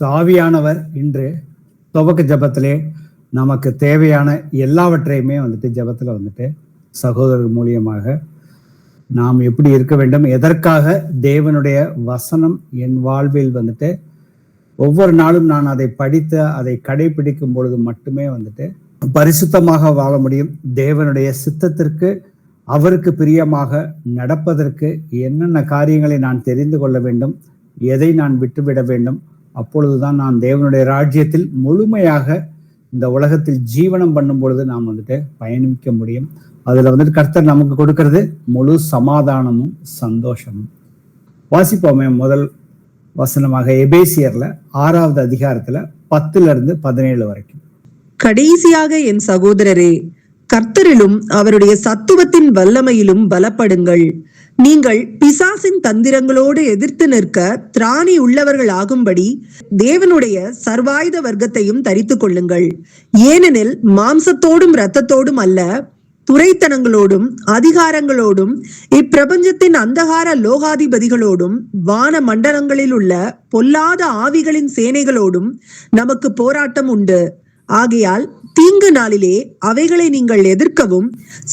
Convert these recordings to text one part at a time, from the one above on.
ஆவியானவர் இன்று துவக்க ஜபத்திலே நமக்கு தேவையான எல்லாவற்றையுமே ஜபத்துல சகோதரர் மூலியமாக நாம் எப்படி இருக்க வேண்டும், எதற்காக தேவனுடைய வசனம் என் வாழ்வில் ஒவ்வொரு நாளும் நான் அதை படித்து அதை கடைபிடிக்கும் பொழுது மட்டுமே பரிசுத்தமாக வாழ முடியும். தேவனுடைய சித்தத்திற்கு அவருக்கு பிரியமாக நடப்பதற்கு என்னென்ன காரியங்களை நான் தெரிந்து கொள்ள வேண்டும், எதை நான் விட்டுவிட வேண்டும், அப்பொழுதுதான் நான் தேவனுடைய ராஜ்யத்தில் முழுமையாக இந்த உலகத்தில் ஜீவனம் பண்ணும் பொழுது நாம் பயணிக்க முடியும். அதுல கர்த்தர் நமக்கு கொடுக்கிறது முழு சமாதானமும் சந்தோஷமும். வாசிப்போமே முதல் வசனமாக எபேசியர்ல 6வது அதிகாரத்துல 10-17 வரைக்கும். கடைசியாக என் சகோதரரே, கர்த்தரிலும் அவருடைய சத்துவத்தின் வல்லமையிலும் பலப்படுங்கள். நீங்கள் பிசாசின் தந்திரங்களோடு எதிர்த்து நிற்க திராணி உள்ளவர்கள் ஆகும்படி தேவனுடைய சர்வாயுத வர்க்கத்தையும் தரித்துக் கொள்ளுங்கள். ஏனெனில் மாம்சத்தோடும் இரத்தத்தோடும் அல்ல, துரைத்தனங்களோடும் அதிகாரங்களோடும் இப்பிரபஞ்சத்தின் அந்தகார லோகாதிபதிகளோடும் வான மண்டலங்களில் உள்ள பொல்லாத ஆவிகளின் சேனைகளோடும் நமக்கு போராட்டம் உண்டு. ஆகையால் தீங்கு நாளிலே அவைகளை நீங்கள் எதிர்க்கவும்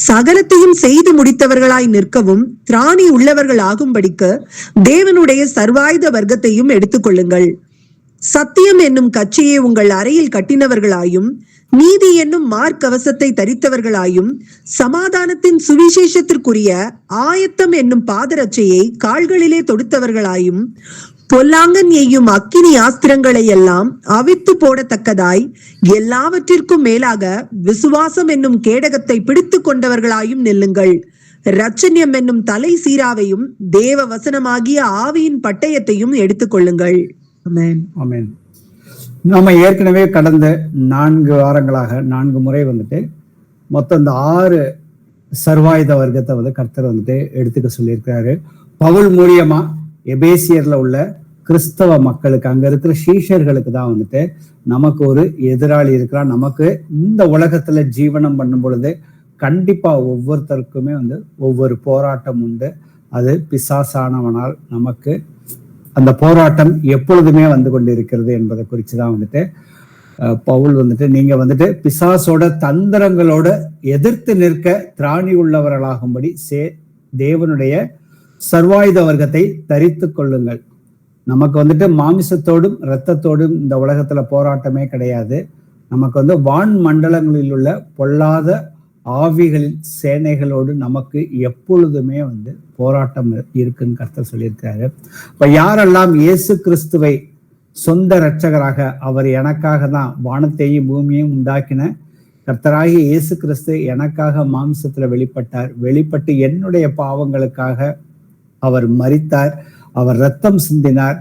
சகலத்தையும் செய்து முடித்தவர்களாய் நிற்கவும் திராணி உள்ளவர்கள் ஆகும்படிக்கு தேவனுடைய சர்வாயுத வர்க்கத்தையும் எடுத்துக்கொள்ளுங்கள். சத்தியம் என்னும் கட்சியை உங்கள் அறையில் கட்டினவர்களாயும் நீதி என்னும் மார்க்கவசத்தை தரித்தவர்களாயும் சமாதானத்தின் சுவிசேஷத்திற்குரிய ஆயத்தம் என்னும் பாதரட்சையை கால்களிலே தொடுத்தவர்களாயும் பொல்லாங்கன் எய்யும் அக்கினி ஆஸ்திரங்களை எல்லாம் அவித்து போடத்தக்கதாய் எல்லாவற்றிற்கும் மேலாக விசுவாசம் என்னும் கேடகத்தை பிடித்து கொண்டவர்களாயும் நில்லுங்கள். இரட்சண்யம் என்னும் தலை சீராவையும் தேவ வசனமாகிய ஆவியின் பட்டயத்தையும் எடுத்துக்கொள்ளுங்கள். ஆமென். ஆமென். நம்ம ஏற்கனவே கடந்த 4 வாரங்களாக 4 முறை மொத்தம் இந்த 6 சர்வாயுத வர்க்கத்தை கர்த்தர் எடுத்துக்க சொல்லியிருக்கிறாரு. பவுல் மூலியமா எபேசியர்ல உள்ள கிறிஸ்தவ மக்களுக்கு, அங்க இருக்கிற சீஷர்களுக்கு தான் நமக்கு ஒரு எதிராளி இருக்கிறான். நமக்கு இந்த உலகத்துல ஜீவனம் பண்ணும் பொழுது கண்டிப்பா ஒவ்வொருத்தருக்குமே ஒவ்வொரு போராட்டம் உண்டு. அது பிசாசானவனால் நமக்கு அந்த போராட்டம் எப்பொழுதுமே வந்து கொண்டு இருக்கிறது என்பதை குறிச்சுதான் பவுல் நீங்க பிசாசோட தந்திரங்களோட எதிர்த்து நிற்க திராணி உள்ளவர்களாகும்படி தேவனுடைய சர்வாயுத வர்க்கத்தை தரித்து கொள்ளுங்கள். நமக்கு மாமிசத்தோடும் இரத்தத்தோடும் இந்த உலகத்துல போராட்டமே கிடையாது. நமக்கு வான் மண்டலங்களில் உள்ள பொல்லாத ஆவிகளின் சேனைகளோடு நமக்கு எப்பொழுதுமே போராட்டம் இருக்குன்னு கர்த்தர் சொல்லியிருக்காரு. இப்ப யாரெல்லாம் இயேசு கிறிஸ்துவை சொந்த இரட்சகராக, அவர் எனக்காக தான் வானத்தையும் பூமியையும் உண்டாக்கின கர்த்தராகிய இயேசு கிறிஸ்து எனக்காக மாம்சத்துல வெளிப்பட்டு என்னுடைய பாவங்களுக்காக அவர் மரித்தார், அவர் இரத்தம் சிந்தினார்,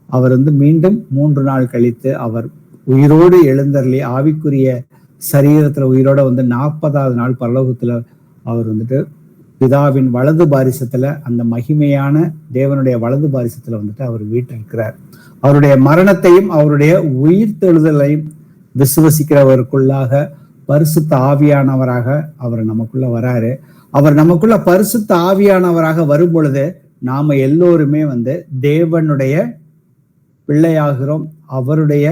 அவர் மீண்டும் 3 நாள் கழித்து அவர் உயிரோடு எழுந்தருளி ஆவிக்குரிய சரீரத்துல உயிரோட 40வது நாள் பரலோகத்துல அவர் பிதாவின் வலது பாரிசத்துல, அந்த மகிமையான தேவனுடைய வலது பாரிசத்துல அவர் வீற்றிருக்கிறார். அவருடைய மரணத்தையும் அவருடைய உயிர்த்தெழுதலையும் விசுவசிக்கிறவருக்குள்ளாக பரிசுத்த ஆவியானவராக அவர் நமக்குள்ள வராரு. அவர் நமக்குள்ள பரிசுத்த ஆவியானவராக வரும் பொழுது நாம எல்லோருமே தேவனுடைய பிள்ளையாகிறோம். அவருடைய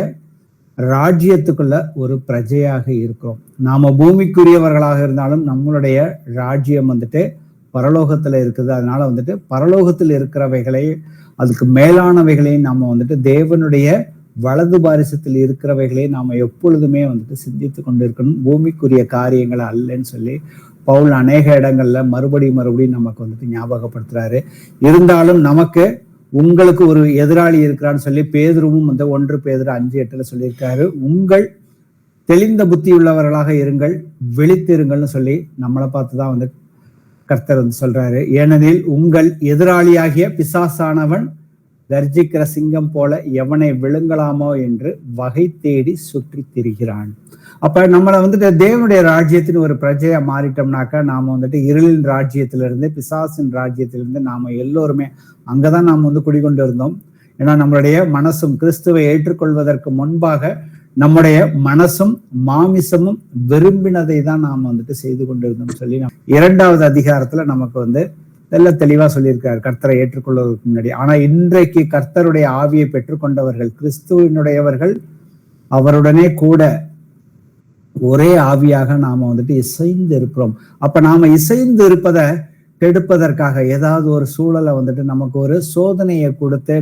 ராஜ்யத்துக்குள்ள ஒரு பிரஜையாக இருக்கிறோம். நாம பூமிக்குரியவர்களாக இருந்தாலும் நம்மளுடைய ராஜ்யம் பரலோகத்துல இருக்குது. அதனால பரலோகத்தில் இருக்கிறவைகளை, அதுக்கு மேலானவைகளையும் நாம தேவனுடைய வலது பாரிசத்தில் இருக்கிறவைகளை நாம எப்பொழுதுமே சிந்தித்து கொண்டு இருக்கணும். பூமிக்குரிய காரியங்களை அல்லன்னு சொல்லி பவுல் அநேக இடங்கள்ல மறுபடியும் நமக்கு ஞாபகப்படுத்துறாரு. இருந்தாலும் நமக்கு உங்களுக்கு ஒரு எதிராளி இருக்கிறான்னு சொல்லி பேதுருவும் 1 பேதுரு 5:8 சொல்லியிருக்காரு. உங்கள் தெளிந்த புத்தி உள்ளவர்களாக இருங்கள், விழித்திருங்கள்னு சொல்லி நம்மளை பார்த்துதான் கர்த்தர் சொல்றாரு. ஏனெனில் உங்கள் எதிராளியாகிய பிசாசானவன் கர்ஜிக்கிற சிங்கம் போல எவனை விழுங்கலாமோ என்று வகை தேடி சுற்றி திரிகிறான். அப்ப நம்மளை தேவனுடைய ராஜ்யத்தின் ஒரு பிரஜையா மாறிட்டோம்னாக்கா நாம இருளின் ராஜ்யத்திலிருந்து, பிசாசின் ராஜ்யத்திலிருந்து நாம எல்லோருமே அங்கதான் நாம் குடிகொண்டு இருந்தோம். ஏன்னா நம்மளுடைய மனசும் கிறிஸ்துவை ஏற்றுக்கொள்வதற்கு முன்பாக நம்முடைய மனசும் மாமிசமும் விரும்பினதை தான் நாம் செய்து கொண்டிருந்தோம் சொல்லி 2வது அதிகாரத்துல நமக்கு இதெல்லாம் தெளிவா சொல்லியிருக்காரு கர்த்தரை ஏற்றுக்கொள்வதற்கு முன்னாடி. ஆனா இன்றைக்கு கர்த்தருடைய ஆவியை பெற்றுக்கொண்டவர்கள், கிறிஸ்துவனுடையவர்கள், அவருடனே கூட ஒரே ஆவியாக நாம வந்துட்டு இசைந்து இருக்கிறோம். அப்ப நாம இசைந்து இருப்பதை கெடுப்பதற்காக ஏதாவது ஒரு சூழலை வந்துட்டு நமக்கு ஒரு சோதனையை கொடுத்து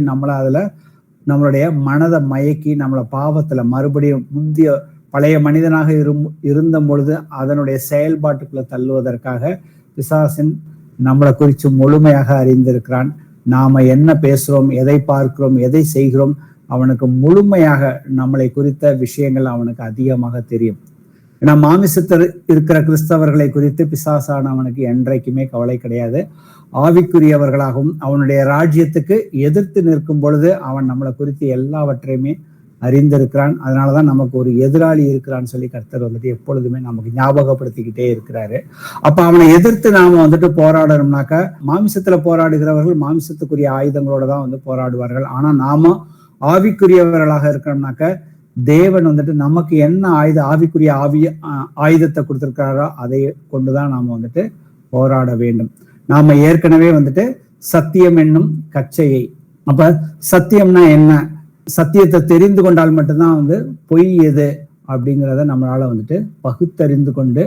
நம்மளுடைய மனதை மயக்கி நம்மளை பாவத்துல மறுபடியும் முந்திய பழைய மனிதனாக இருந்த பொழுது அதனுடைய செயல்பாட்டுக்குள்ள தள்ளுவதற்காக பிசாசின் நம்மளை குறித்து முழுமையாக அறிந்திருக்கிறான். நாம என்ன பேசுறோம், எதை பார்க்கிறோம், எதை செய்கிறோம், அவனுக்கு முழுமையாக நம்மளை குறித்த விஷயங்கள் அவனுக்கு அதிகமாக தெரியும். ஏன்னா மாமிசத்தில் இருக்கிற கிறிஸ்தவர்களை குறித்து பிசாசானவனுக்கு என்றைக்குமே கவலை கிடையாது. ஆவிக்குரியவர்களாகவும் அவனுடைய ராஜ்யத்துக்கு எதிர்த்து நிற்கும் பொழுது அவன் நம்மளை குறித்து எல்லாவற்றையுமே அறிந்திருக்கிறான். அதனாலதான் நமக்கு ஒரு எதிராளி இருக்கிறான்னு சொல்லி கர்த்தர் வந்துட்டு எப்பொழுதுமே நமக்கு ஞாபகப்படுத்திக்கிட்டே இருக்கிறாரு. அப்ப அவனை எதிர்த்து நாம வந்துட்டு போராடணும்னாக்கா, மாமிசத்துல போராடுகிறவர்கள் மாமிசத்துக்குரிய ஆயுதங்களோட தான் வந்து போராடுவார்கள். ஆனா நாம ஆவிக்குரியவர்களாக இருக்கிறோம்னாக்க தேவன் வந்துட்டு நமக்கு என்ன ஆவிக்குரிய ஆயுதத்தை கொடுத்திருக்காரோ அதை கொண்டுதான் நாம வந்துட்டு போராட வேண்டும். நாம ஏற்கனவே வந்துட்டு சத்தியம் என்னும் கச்சையை, அப்ப சத்தியம்னா என்ன, சத்தியத்தை தெரிந்து கொண்டால் மட்டும்தான் வந்து பொய் எது அப்படிங்கிறத நம்மளால வந்துட்டு பகுத்தறிந்து கொண்டு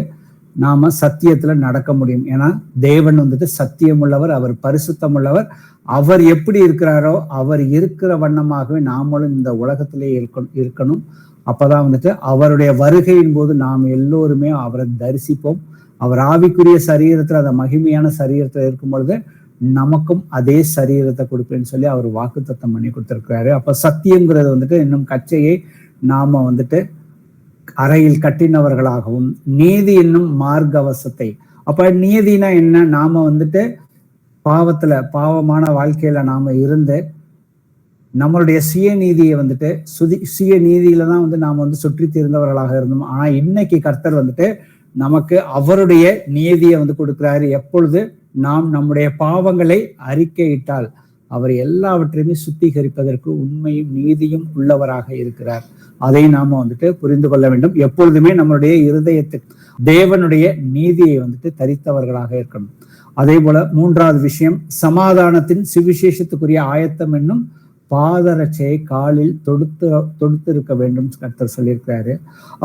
நாம சத்தியத்துல நடக்க முடியும். ஏன்னா தேவன் வந்துட்டு சத்தியம் உள்ளவர், அவர் பரிசுத்தம் உள்ளவர். அவர் எப்படி இருக்கிறாரோ அவர் இருக்கிற வண்ணமாகவே நாமளும் இந்த உலகத்திலே இருக்கணும். அப்பதான் வந்துட்டு அவருடைய வருகையின் போது நாம் எல்லோருமே அவரை தரிசிப்போம். அவர் ஆவிக்குரிய சரீரத்துல, அந்த மகிமையான சரீரத்துல இருக்கும் பொழுது நமக்கும் அதே சரீரத்தை கொடுப்பேன்னு சொல்லி அவர் வாக்குத்தத்தம் பண்ணி கொடுத்திருக்கிறாரு. அப்ப சத்தியம்ங்கிறது வந்துட்டு இன்னும் கச்சையை நாம வந்துட்டு அறையில் கட்டினவர்களாகவும், நீதி என்னும் மார்க்கவசத்தை, அப்ப நீதினா என்ன, நாம வந்துட்டு பாவமான வாழ்க்கையில நாம இருந்து நம்மளுடைய சுயநீதியை வந்துட்டு சுயநீதியில தான் வந்து நாம வந்து சுற்றி தீர்ந்தவர்களாக இருந்தோம். ஆனா இன்னைக்கு கர்த்தர் வந்துட்டு நமக்கு அவருடைய நீதியை வந்து கொடுக்கிறாரு. எப்பொழுது நாம் நம்முடைய பாவங்களை அறிக்கையிட்டால் அவர் எல்லாவற்றையுமே சுத்திகரிப்பதற்கு உண்மையும் நீதியும் உள்ளவராக இருக்கிறார். அதை நாம வந்துட்டு புரிந்து கொள்ள வேண்டும். எப்பொழுதுமே நம்மளுடைய இருதயத்துக்கு தேவனுடைய நீதியை வந்துட்டு தரித்தவர்களாக இருக்கணும். அதே போல மூன்றாவது விஷயம், சமாதானத்தின் சுவிசேஷத்துக்குரிய ஆயத்தம் என்னும் பாதரட்சையை காலில் தொடுத்து இருக்க வேண்டும் கர்த்தர் சொல்லியிருக்கிறாரு.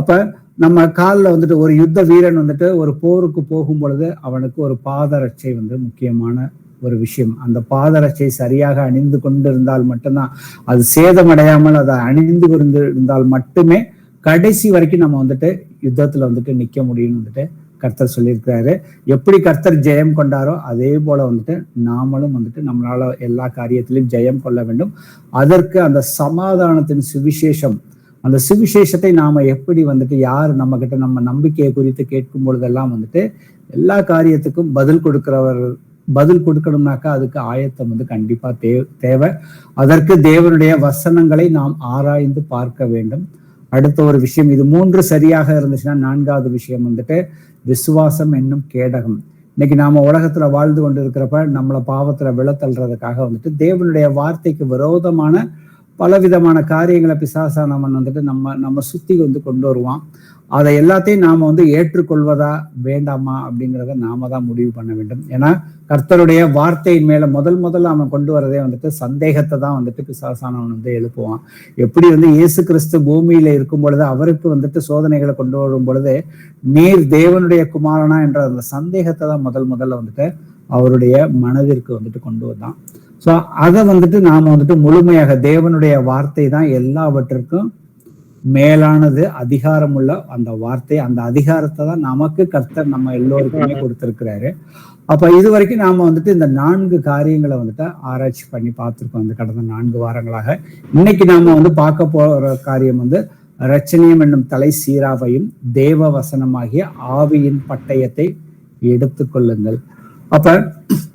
அப்ப நம்ம காலில் வந்துட்டு ஒரு யுத்த வீரன் வந்துட்டு ஒரு போருக்கு போகும் பொழுது அவனுக்கு ஒரு பாதரட்சை வந்து முக்கியமான ஒரு விஷயம். அந்த பாதரட்சை சரியாக அணிந்து கொண்டிருந்தால் மட்டும்தான், அது சேதமடையாமல் அதை அணிந்து கொண்டிருந்தால் மட்டுமே கடைசி வரைக்கும் நம்ம வந்துட்டு யுத்தத்துல வந்துட்டு நிக்க முடியும்னு வந்துட்டு கர்த்தர் சொல்லியிருக்கிறாரு. எப்படி கர்த்தர் ஜெயம் கொண்டாரோ அதே போல வந்துட்டு நாமளும் வந்துட்டு நம்மளால எல்லா காரியத்திலையும் ஜெயம் கொள்ள வேண்டும். அதற்கு அந்த சமாதானத்தின் சுவிசேஷம், அந்த சுவிசேஷத்தை நாம எப்படி வந்துட்டு யார் நம்ம கிட்ட நம்ம நம்பிக்கையை குறித்து கேட்கும் பொழுதெல்லாம் வந்துட்டு எல்லா காரியத்துக்கும் பதில் கொடுக்கணும்னாக்கா அதுக்கு ஆயத்தம் வந்து கண்டிப்பா தேவை. அதற்கு தேவனுடைய வசனங்களை நாம் ஆராய்ந்து பார்க்க வேண்டும். அடுத்த ஒரு விஷயம், இது மூன்று சரியாக இருந்துச்சுன்னா நான்காவது விஷயம் வந்துட்டு விசுவாசம் என்னும் கேடகம். இன்னைக்கு நாம உலகத்துல வாழ்ந்து கொண்டு இருக்கிறப்ப நம்மளை பாவத்துல விழத்தள்ளுறதுக்காக வந்துட்டு தேவனுடைய வார்த்தைக்கு விரோதமான பலவிதமான காரியங்களை பிசாசானவன் வந்துட்டு நம்ம சுத்தி வந்து கொண்டு வருவான். அதை எல்லாத்தையும் நாம வந்து ஏற்றுக்கொள்வதா வேண்டாமா அப்படிங்கிறத நாம தான் முடிவு பண்ண வேண்டும். ஏன்னா கர்த்தருடைய வார்த்தையின் மேல முதல்ல அவன் கொண்டு வரதே வந்துட்டு சந்தேகத்தை தான் வந்துட்டு பிசாசானவன் வந்து எழுப்புவான். எப்படி வந்து இயேசு கிறிஸ்து பூமியில இருக்கும் பொழுது அவருக்கு வந்துட்டு சோதனைகளை கொண்டு வரும் பொழுது நீர் தேவனுடைய குமாரனா என்ற அந்த சந்தேகத்தை தான் முதல்ல வந்துட்டு அவருடைய மனதிற்கு வந்துட்டு கொண்டு வந்தான். ஸோ அதை வந்துட்டு நாம வந்துட்டு முழுமையாக தேவனுடைய வார்த்தை தான் எல்லாவற்றிற்கும் மேலானது, அதிகாரம் உள்ள அந்த வார்த்தை, அந்த அதிகாரத்தை தான் நமக்கு கர்த்தர் நம்ம எல்லோருக்குமே கொடுத்திருக்கிறாரு. அப்ப இது வரைக்கும் நாம வந்துட்டு இந்த 4 காரியங்களை வந்துட்டு ஆராய்ச்சி பண்ணி பார்த்திருக்கோம் இந்த கடந்த 4 வாரங்களாக. இன்னைக்கு நாம வந்து பார்க்க போற காரியம் வந்து இரட்சணியம் என்னும் தலை சீராவையும் தேவ வசனமாகிய ஆவியின் பட்டயத்தை எடுத்துக்கொள்ளுங்கள். அப்ப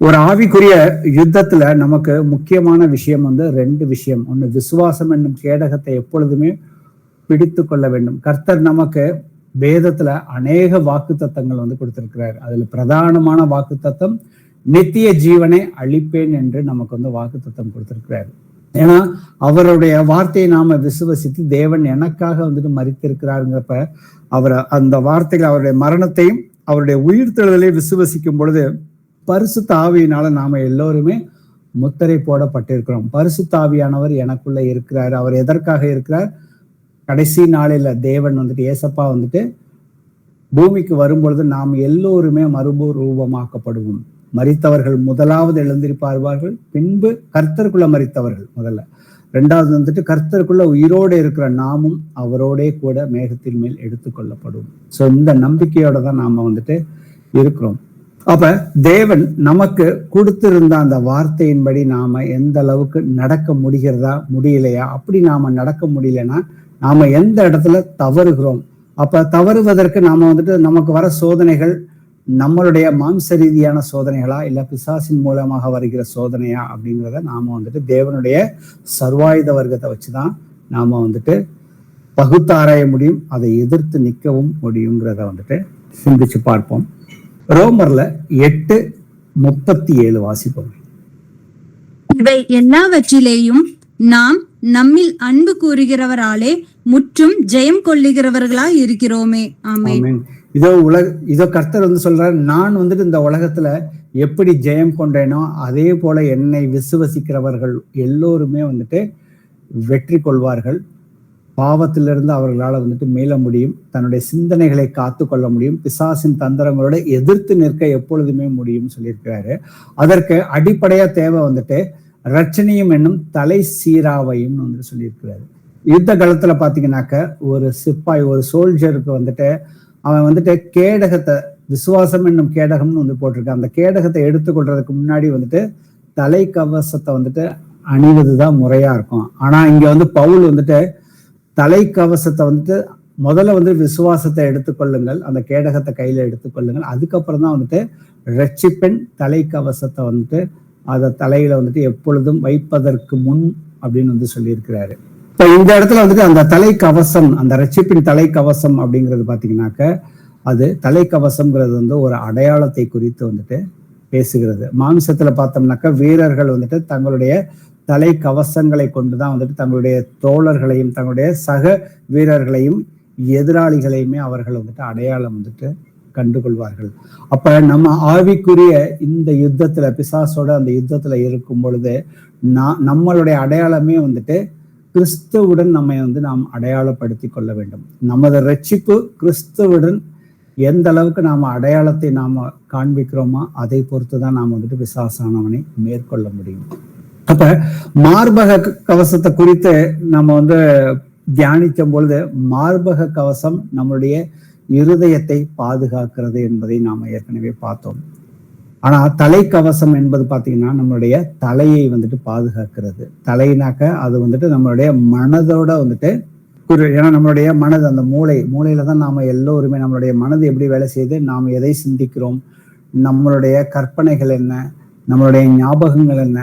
ஒரு ஆவிக்குரிய யுத்தத்துல நமக்கு முக்கியமான விஷயம் வந்து 2 விஷயம். ஒண்ணு, விசுவாசம் என்னும் கேடகத்தை எப்பொழுதுமே பிடித்து கொள்ள வேண்டும். கர்த்தர் நமக்கு வேதத்துல அநேக வாக்குத்தத்தங்கள் வந்து கொடுத்திருக்கிறார். அதுல பிரதானமான வாக்குத்தத்தம் நித்திய ஜீவனை அளிப்பேன் என்று நமக்கு வந்து வாக்குத்தத்தம் கொடுத்திருக்கிறார். ஏன்னா அவருடைய வார்த்தையை நாம விசுவசித்து தேவன் எனக்காக வந்துட்டு மரித்திருக்கிறாருங்கிறப்ப அவர் அந்த வார்த்தைகள், அவருடைய மரணத்தையும் அவருடைய உயிர்த்தெழுதலை விசுவசிக்கும் பொழுது பரிசுத்த ஆவியினால நாம எல்லோருமே முத்திரை போடப்பட்டிருக்கிறோம். பரிசுத்த ஆவியானவர் எனக்குள்ள இருக்கிறார். அவர் எதற்காக இருக்கிறார்? கடைசி நாளில தேவன் வந்துட்டு ஏசப்பா வந்துட்டு பூமிக்கு வரும்பொழுது நாம் எல்லோருமே மறுரூபமாக்கப்படுவோம். மரித்தவர்கள் முதலாவது எழுந்திருப்பார்கள், பின்பு கர்த்தருக்குள்ள மரித்தவர்கள் முதல்ல, ரெண்டாவது வந்துட்டு கர்த்தருக்குள்ள உயிரோடு இருக்கிற நாமும் அவரோடே கூட மேகத்தின் மேல் எடுத்துக்கொள்ளப்படுவோம். சோ இந்த நம்பிக்கையோட தான் நாம வந்துட்டு இருக்கிறோம். அப்ப தேவன் நமக்கு கொடுத்திருந்த அந்த வார்த்தையின்படி நாம எந்த அளவுக்கு நடக்க முடிகிறதா முடியலையா, அப்படி நாம நடக்க முடியலன்னா நாம எந்த இடத்துல தவறுகிறோம். அப்ப தவறுவதற்கு நாம வந்துட்டு நமக்கு வர சோதனைகள் நம்மளுடைய மாம்ச ரீதியான சோதனைகளா இல்ல பிசாசின் மூலமாக வருகிற சோதனையா அப்படிங்கிறத நாம வந்துட்டு தேவனுடைய சர்வாயுத வர்க்கத்தை வச்சுதான் நாம வந்துட்டு பகுத்தாராய முடியும், அதை எதிர்த்து நிற்கவும் முடியுங்கிறத வந்துட்டு சிந்திச்சு பார்ப்போம். ரோமர்ல 8:37 வாசிப்போம். இவை எல்லாவற்றிலேயும் நாம் நம்மில் அன்பு கூறுகிறவராலே முற்றும் ஜெயம் கொள்ளுகிறவர்களாய் இருக்கிறோமே. ஆமென். இதோ கர்த்தர் வந்து சொல்றாரு, நான் வந்துட்டு இந்த உலகத்துல எப்படி ஜெயம் கொண்டேனோ அதே போல என்னை விசுவசிக்கிறவர்கள் எல்லோருமே வந்துட்டு வெற்றி கொள்வார்கள். பாவத்திலிருந்து அவர்களால் வந்துட்டு மீள முடியும், தன்னுடைய சிந்தனைகளை காத்து கொள்ள முடியும், பிசாசின் தந்திரங்களோட எதிர்த்து நிற்க எப்பொழுதுமே முடியும் சொல்லியிருக்கிறாரு. அதற்கு அடிப்படையா தேவை வந்துட்டு ரட்சணியம் என்னும் தலை சீராவையும் வந்துட்டு சொல்லியிருக்கிறாரு. யுத்த காலத்துல பாத்தீங்கன்னாக்க ஒரு சிப்பாய், ஒரு சோல்ஜருக்கு வந்துட்டு அவன் வந்துட்டு கேடகத்தை, விசுவாசம் என்னும் கேடகம்னு வந்து போட்டிருக்கான். அந்த கேடகத்தை எடுத்துக்கொள்றதுக்கு முன்னாடி வந்துட்டு தலை கவசத்தை வந்துட்டு அணிவதுதான் முறையா இருக்கும். ஆனா இங்க வந்து பவுல் வந்துட்டு தலை கவசத்தை வந்துட்டு முதல்ல வந்து விசுவாசத்தை எடுத்துக்கொள்ளுங்கள், அந்த கேடகத்தை கையில எடுத்துக்கொள்ளுங்கள், அதுக்கப்புறம் தான் வந்துட்டு ரட்சிப்பின் தலை கவசத்தை வந்துட்டு அதை தலையில வந்துட்டு எப்பொழுதும் வைப்பதற்கு முன் அப்படின்னு வந்து சொல்லியிருக்கிறாரு. இப்ப இந்த இடத்துல வந்துட்டு அந்த தலை கவசம், அந்த ரட்சிப்பின் தலை கவசம் அப்படிங்கிறது பாத்தீங்கன்னாக்க அது தலை கவசம்ங்கிறது வந்து ஒரு அடையாளத்தை குறித்து வந்துட்டு பேசுகிறது. மாம்சத்துல பார்த்தோம்னாக்க வீரர்கள் வந்துட்டு தங்களுடைய தலை கவசங்களை கொண்டுதான் வந்துட்டு தங்களுடைய தோழர்களையும் தங்களுடைய சக வீரர்களையும் எதிராளிகளையுமே அவர்கள் வந்துட்டு அடையாளம் வந்துட்டு கண்டுகொள்வார்கள். அப்ப நம்ம ஆவிக்குரிய இந்த யுத்தத்துல, பிசாசோட அந்த யுத்தத்துல இருக்கும் பொழுது நம்மளுடைய அடையாளமே வந்துட்டு கிறிஸ்துவுடன் நம்மை வந்து நாம் அடையாளப்படுத்தி கொள்ள வேண்டும். நமது ரட்சிப்பு கிறிஸ்துவுடன் எந்த அளவுக்கு நாம அடையாளத்தை நாம காண்பிக்கிறோமோ அதை பொறுத்துதான் நாம் வந்துட்டு பிசாசானவனை மேற்கொள்ள முடியும். அப்ப மார்பக கவசத்தை குறித்து நம்ம வந்து தியானிக்கும் பொழுது மார்பக கவசம் நம்மளுடைய இருதயத்தை பாதுகாக்கிறது என்பதை நாம ஏற்கனவே பார்த்தோம். ஆனா தலைக்கவசம் என்பது பாத்தீங்கன்னா நம்மளுடைய தலையை வந்துட்டு பாதுகாக்கிறது. தலைனாக்க அது வந்துட்டு நம்மளுடைய மனதோட வந்துட்டு ஏன்னா நம்மளுடைய மனது, அந்த மூளையில தான் நாம எல்லோருமே, நம்மளுடைய மனது எப்படி வேலை செய்யுது, நாம எதை சிந்திக்கிறோம், நம்மளுடைய கற்பனைகள் என்ன, நம்மளுடைய ஞாபகங்கள் என்ன,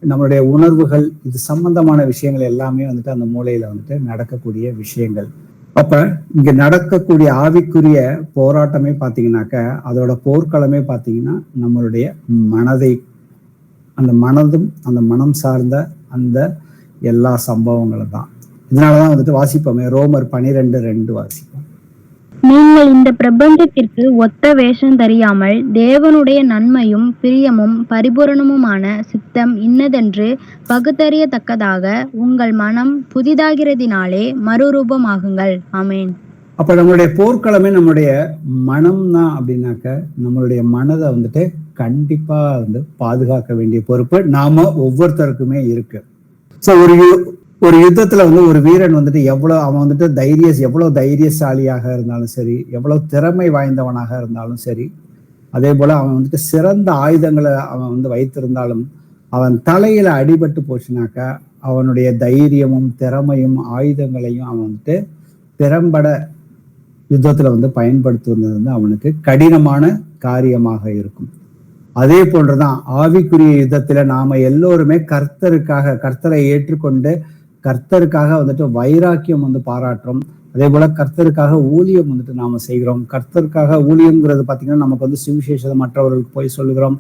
நம்மளுடைய உணர்வுகள், இது சம்பந்தமான விஷயங்கள் எல்லாமே வந்துட்டு அந்த மூளையில வந்துட்டு நடக்கக்கூடிய விஷயங்கள். அப்ப இங்க நடக்கக்கூடிய ஆவிக்குரிய போராட்டமே பாத்தீங்கன்னாக்க அதோட போர்க்களமே பாத்தீங்கன்னா நம்மளுடைய மனதை, அந்த மனதும் அந்த மனம் சார்ந்த அந்த எல்லா சம்பவங்களும் தான். இதனாலதான் வந்துட்டு வாசிப்போமே, ரோமர் 12:2 வாசிப்போம். நீங்கள் இந்த பிரபஞ்சத்திற்கு ஒத்த வேஷம் தெரியாமல் தேவனுடைய நன்மையும் பிரியமும் பரிபூரணமுமான சித்தம் இன்னதென்று பகுத்தறியத்தக்கதாக உங்கள் மனம் புதிதாகிறதினாலே மறுரூபமாகுங்கள். ஆமேன். அப்ப நம்மளுடைய போர்க்களமே நம்மளுடைய மனம் தான் அப்படின்னாக்க நம்மளுடைய மனதை வந்துட்டு கண்டிப்பா வந்து பாதுகாக்க வேண்டிய பொறுப்பு நாம ஒவ்வொருத்தருக்குமே இருக்கு. சோ ஒரு யுத்தத்துல வந்து ஒரு வீரன் வந்துட்டு அவன் வந்துட்டு எவ்வளவு தைரியசாலியாக இருந்தாலும் சரி, எவ்வளவு திறமை வாய்ந்தவனாக இருந்தாலும் சரி, அதே போல அவன் வந்துட்டு சிறந்த ஆயுதங்களை அவன் வந்து வைத்திருந்தாலும் அவன் தலையில அடிபட்டு போச்சுனாக்க அவனுடைய தைரியமும் திறமையும் ஆயுதங்களையும் அவன் வந்துட்டு திறம்பட யுத்தத்துல வந்து பயன்படுத்துவது வந்து அவனுக்கு கடினமான காரியமாக இருக்கும். அதே போன்றுதான் ஆவிக்குரிய யுத்தத்துல நாம எல்லோருமே கர்த்தரை ஏற்றுக்கொண்டு கர்த்தருக்காக வந்துட்டு வைராக்கியம் வந்து பாராட்டுறோம். அதே போல கர்த்தருக்காக ஊழியம் வந்துட்டு நாம செய்கிறோம். கர்த்தருக்காக ஊழியம்ங்கிறது பாத்தீங்கன்னா நமக்கு வந்து சுவிசேஷம் மற்றவர்களுக்கு போய் சொல்லுகிறோம்,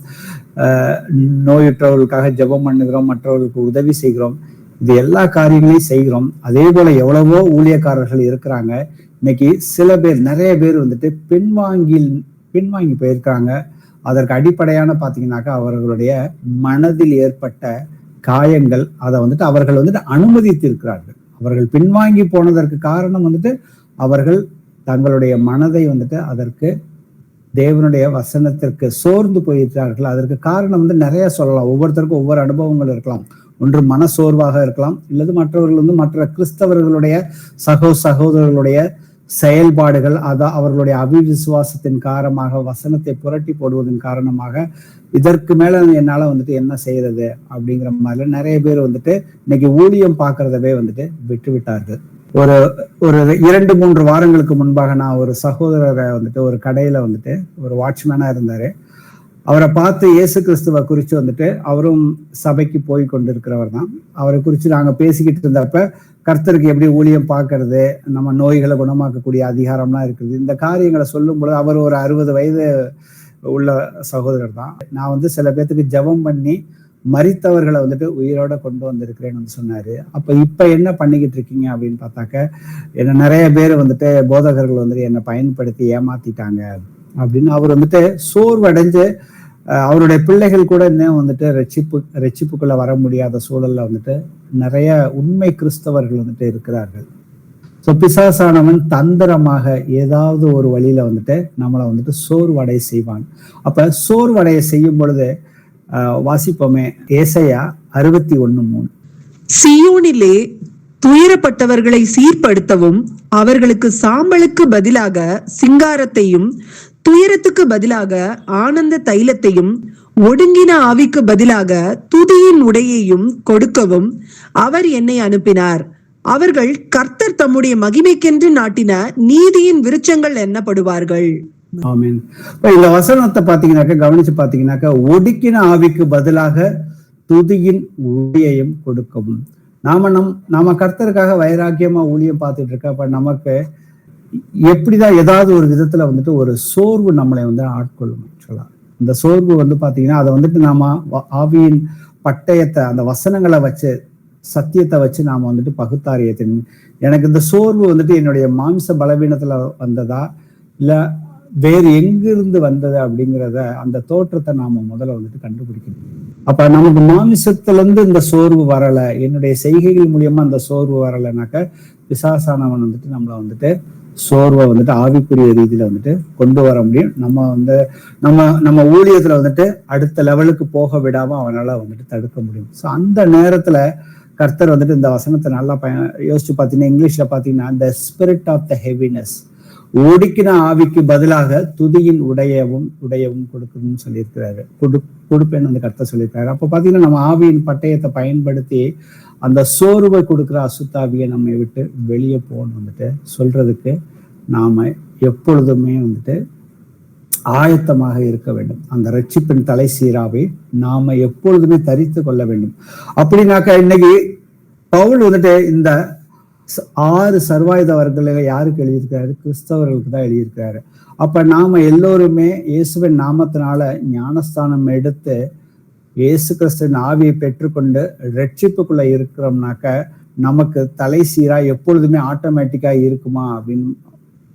நோயுற்றவர்களுக்காக ஜெபம் பண்ணுகிறோம், மற்றவர்களுக்கு உதவி செய்கிறோம், இது எல்லா காரியங்களையும் செய்கிறோம். அதே போல எவ்வளவோ ஊழியக்காரர்கள் இருக்கிறாங்க. இன்னைக்கு சில பேர், நிறைய பேர் வந்துட்டு பின்வாங்கி போயிருக்காங்க. அதற்கு அடிப்படையான பாத்தீங்கன்னாக்கா அவர்களுடைய மனதில் ஏற்பட்ட காயங்கள், அதை வந்துட்டு அவர்கள் வந்துட்டு அனுமதித்திருக்கிறார்கள். அவர்கள் பின்வாங்கி போனதற்கு காரணம் வந்துட்டு அவர்கள் தங்களுடைய மனதை வந்துட்டு அதற்கு தேவனுடைய வசனத்திற்கு சோர்ந்து போயிருக்கிறார்கள். அதற்கு காரணம் வந்து நிறைய சொல்லலாம். ஒவ்வொருத்தருக்கும் ஒவ்வொரு அனுபவங்கள் இருக்கலாம். ஒன்று மன சோர்வாக இருக்கலாம், இல்லது மற்றவர்கள் வந்து மற்ற கிறிஸ்தவர்களுடைய சகோதரர்களுடைய செயல்பாடுகள், அவர்களுடைய அவிவிசுவாசத்தின் காரணமாக, வசனத்தை புரட்டி போடுவதன் காரணமாக, இதற்கு மேல என்னால வந்துட்டு என்ன செய்யறது அப்படிங்கிற மாதிரி நிறைய பேர் வந்துட்டு இன்னைக்கு ஊழியம் பார்க்கறதவே வந்துட்டு விட்டு விட்டார்கள். ஒரு 2-3 வாரங்களுக்கு முன்பாக நான் ஒரு சகோதரரை வந்துட்டு ஒரு கடையில வந்துட்டு ஒரு வாட்ச்மேனா இருந்தாரு. அவரை பார்த்து இயேசு கிறிஸ்துவ குறித்து வந்துட்டு அவரும் சபைக்கு போய் கொண்டிருக்கிறவர் தான். அவரை குறித்து நாங்க பேசிக்கிட்டு இருந்தப்ப கர்த்தருக்கு எப்படி ஊழியம் பார்க்கறது, நம்ம நோய்களை குணமாக்கக்கூடிய அதிகாரம்லாம் இருக்குது, இந்த காரியங்களை சொல்லும் பொழுது அவர் ஒரு 60 வயது உள்ள சகோதரர் தான். நான் வந்து சில பேர்த்துக்கு ஜெபம் பண்ணி மரித்தவர்களை வந்துட்டு உயிரோட கொண்டு வந்திருக்கிறேன்னு சொன்னாரு. இப்ப என்ன பண்ணிக்கிட்டு இருக்கீங்க அப்படின்னு பார்த்தாக்க, என்ன நிறைய பேர் வந்துட்டு போதகர்கள் வந்துட்டு என்னை பயன்படுத்தி ஏமாத்திட்டாங்க அப்படின்னு அவர் வந்துட்டு சோர்வடைஞ்சு அவருடைய பிள்ளைகள் கூட இன்னும் வந்துட்டு ரட்சிப்புக்குள்ள வர முடியாத சூழல்ல வந்துட்டு நிறைய உண்மை கிறிஸ்தவர்கள் வந்துட்டு இருக்கிறார்கள். ஸோ பிசாசானவன் தந்திரமாக ஏதாவது ஒரு வழியில வந்துட்டு நம்மளை வந்துட்டு சோர்வடைய செய்வான். அப்ப சோர்வடைய செய்யும் பொழுது வாசிப்போமே ஏசாயா 61:3. சீயோனிலே துயரப்பட்டவர்களை சீர்படுத்தவும், அவர்களுக்கு சாம்பலுக்கு பதிலாக சிங்காரத்தையும், துயரத்துக்கு பதிலாக ஆனந்த தைலத்தையும், ஒடுங்கின ஆவிக்கு பதிலாக துதியின் உடையையும் கொடுக்கவும் அவர் என்னை அனுப்பினார். அவர்கள் கர்த்தர் தம்முடைய மகிமைக்கென்று நாட்டின நீதியின் விருட்சங்கள் எண்ணப்படுவார்கள். ஆமென். இந்த வசனத்தை பாத்தீங்கன்னாக்க கவனிச்சு பாத்தீங்கன்னாக்க, ஒடுக்கின ஆவிக்கு பதிலாக துதியின் உடையையும் கொடுக்கவும். நாம கர்த்தருக்காக வைராக்கியமா ஊழியம் பார்த்துட்டு இருக்க, அப்ப நமக்கு எப்படிதான் ஏதாவது ஒரு விதத்துல வந்துட்டு ஒரு சோர்வு நம்மளை வந்து ஆட்கொள்ளும். சொல்லலாம் இந்த சோர்வு வந்து பாத்தீங்கன்னா அதை வந்துட்டு நாம ஆவியின் பட்டயத்தை, அந்த வசனங்களை வச்சு, சத்தியத்தை வச்சு நாம வந்துட்டு பகுத்தாரியத்தின், எனக்கு இந்த சோர்வு வந்துட்டு என்னுடைய மாம்ச பலவீனத்துல வந்ததா இல்ல வேறு எங்கிருந்து வந்தது அப்படிங்கிறத, அந்த தோற்றத்தை நாம முதல்ல வந்துட்டு கண்டுபிடிக்கணும். அப்ப நமக்கு மாமிசத்துல இருந்து இந்த சோர்வு வரல, என்னுடைய செய்கைகள் மூலியமா அந்த சோர்வு வரலைனாக்க, பிசாசானவன் வந்துட்டு நம்மளை வந்துட்டு சோர்வை வந்துட்டு ஆவிக்குரிய ரீதியில வந்துட்டு கொண்டு வர முடியும். நம்ம ஊழியத்துல வந்துட்டு அடுத்த லெவலுக்கு போக விடாம அவனால வந்துட்டு தடுக்க முடியும். ஸோ அந்த நேரத்துல கர்த்தர் வந்துட்டு இந்த வசனத்தை நல்லா யோசிச்சு பார்த்தீங்கன்னா, இங்கிலீஷ்ல பாத்தீங்கன்னா, the spirit of the heaviness, ஒடுக்கின ஆவிக்கு பதிலாக துதியின் உடையவும் கொடுக்கணும்னு சொல்லியிருக்கிறாரு. கொடுப்பேன்னு வந்து கர்த்தர் சொல்லியிருக்காரு. அப்ப பாத்தீங்கன்னா நம்ம ஆவியின் பட்டயத்தை பயன்படுத்தி அந்த சோர்வை கொடுக்குற அசுத்தாவியை நம்மை விட்டு வெளியே போகணும் வந்துட்டு சொல்றதுக்கு நாம எப்பொழுதுமே வந்துட்டு ஆயத்தமாக இருக்க வேண்டும். அந்த ரட்சிப்பின் தலை சீராவை நாம எப்பொழுதுமே தரித்து கொள்ள வேண்டும். அப்படின்னாக்க இன்னைக்கு பவுல் வந்துட்டு இந்த 6 சர்வாயுத வர்க்கங்களை யாருக்கு எழுதியிருக்காரு? கிறிஸ்தவர்களுக்கு தான் எழுதியிருக்காரு. அப்ப நாம எல்லோருமே இயேசுவின் நாமத்தினால ஞானஸ்தானம் எடுத்து இயேசு கிறிஸ்துவின் ஆவியை பெற்றுக்கொண்டு ரட்சிப்புக்குள்ள இருக்கிறோம்னாக்க நமக்கு தலை சீரா எப்பொழுதுமே ஆட்டோமேட்டிக்கா இருக்குமா அப்படின்னு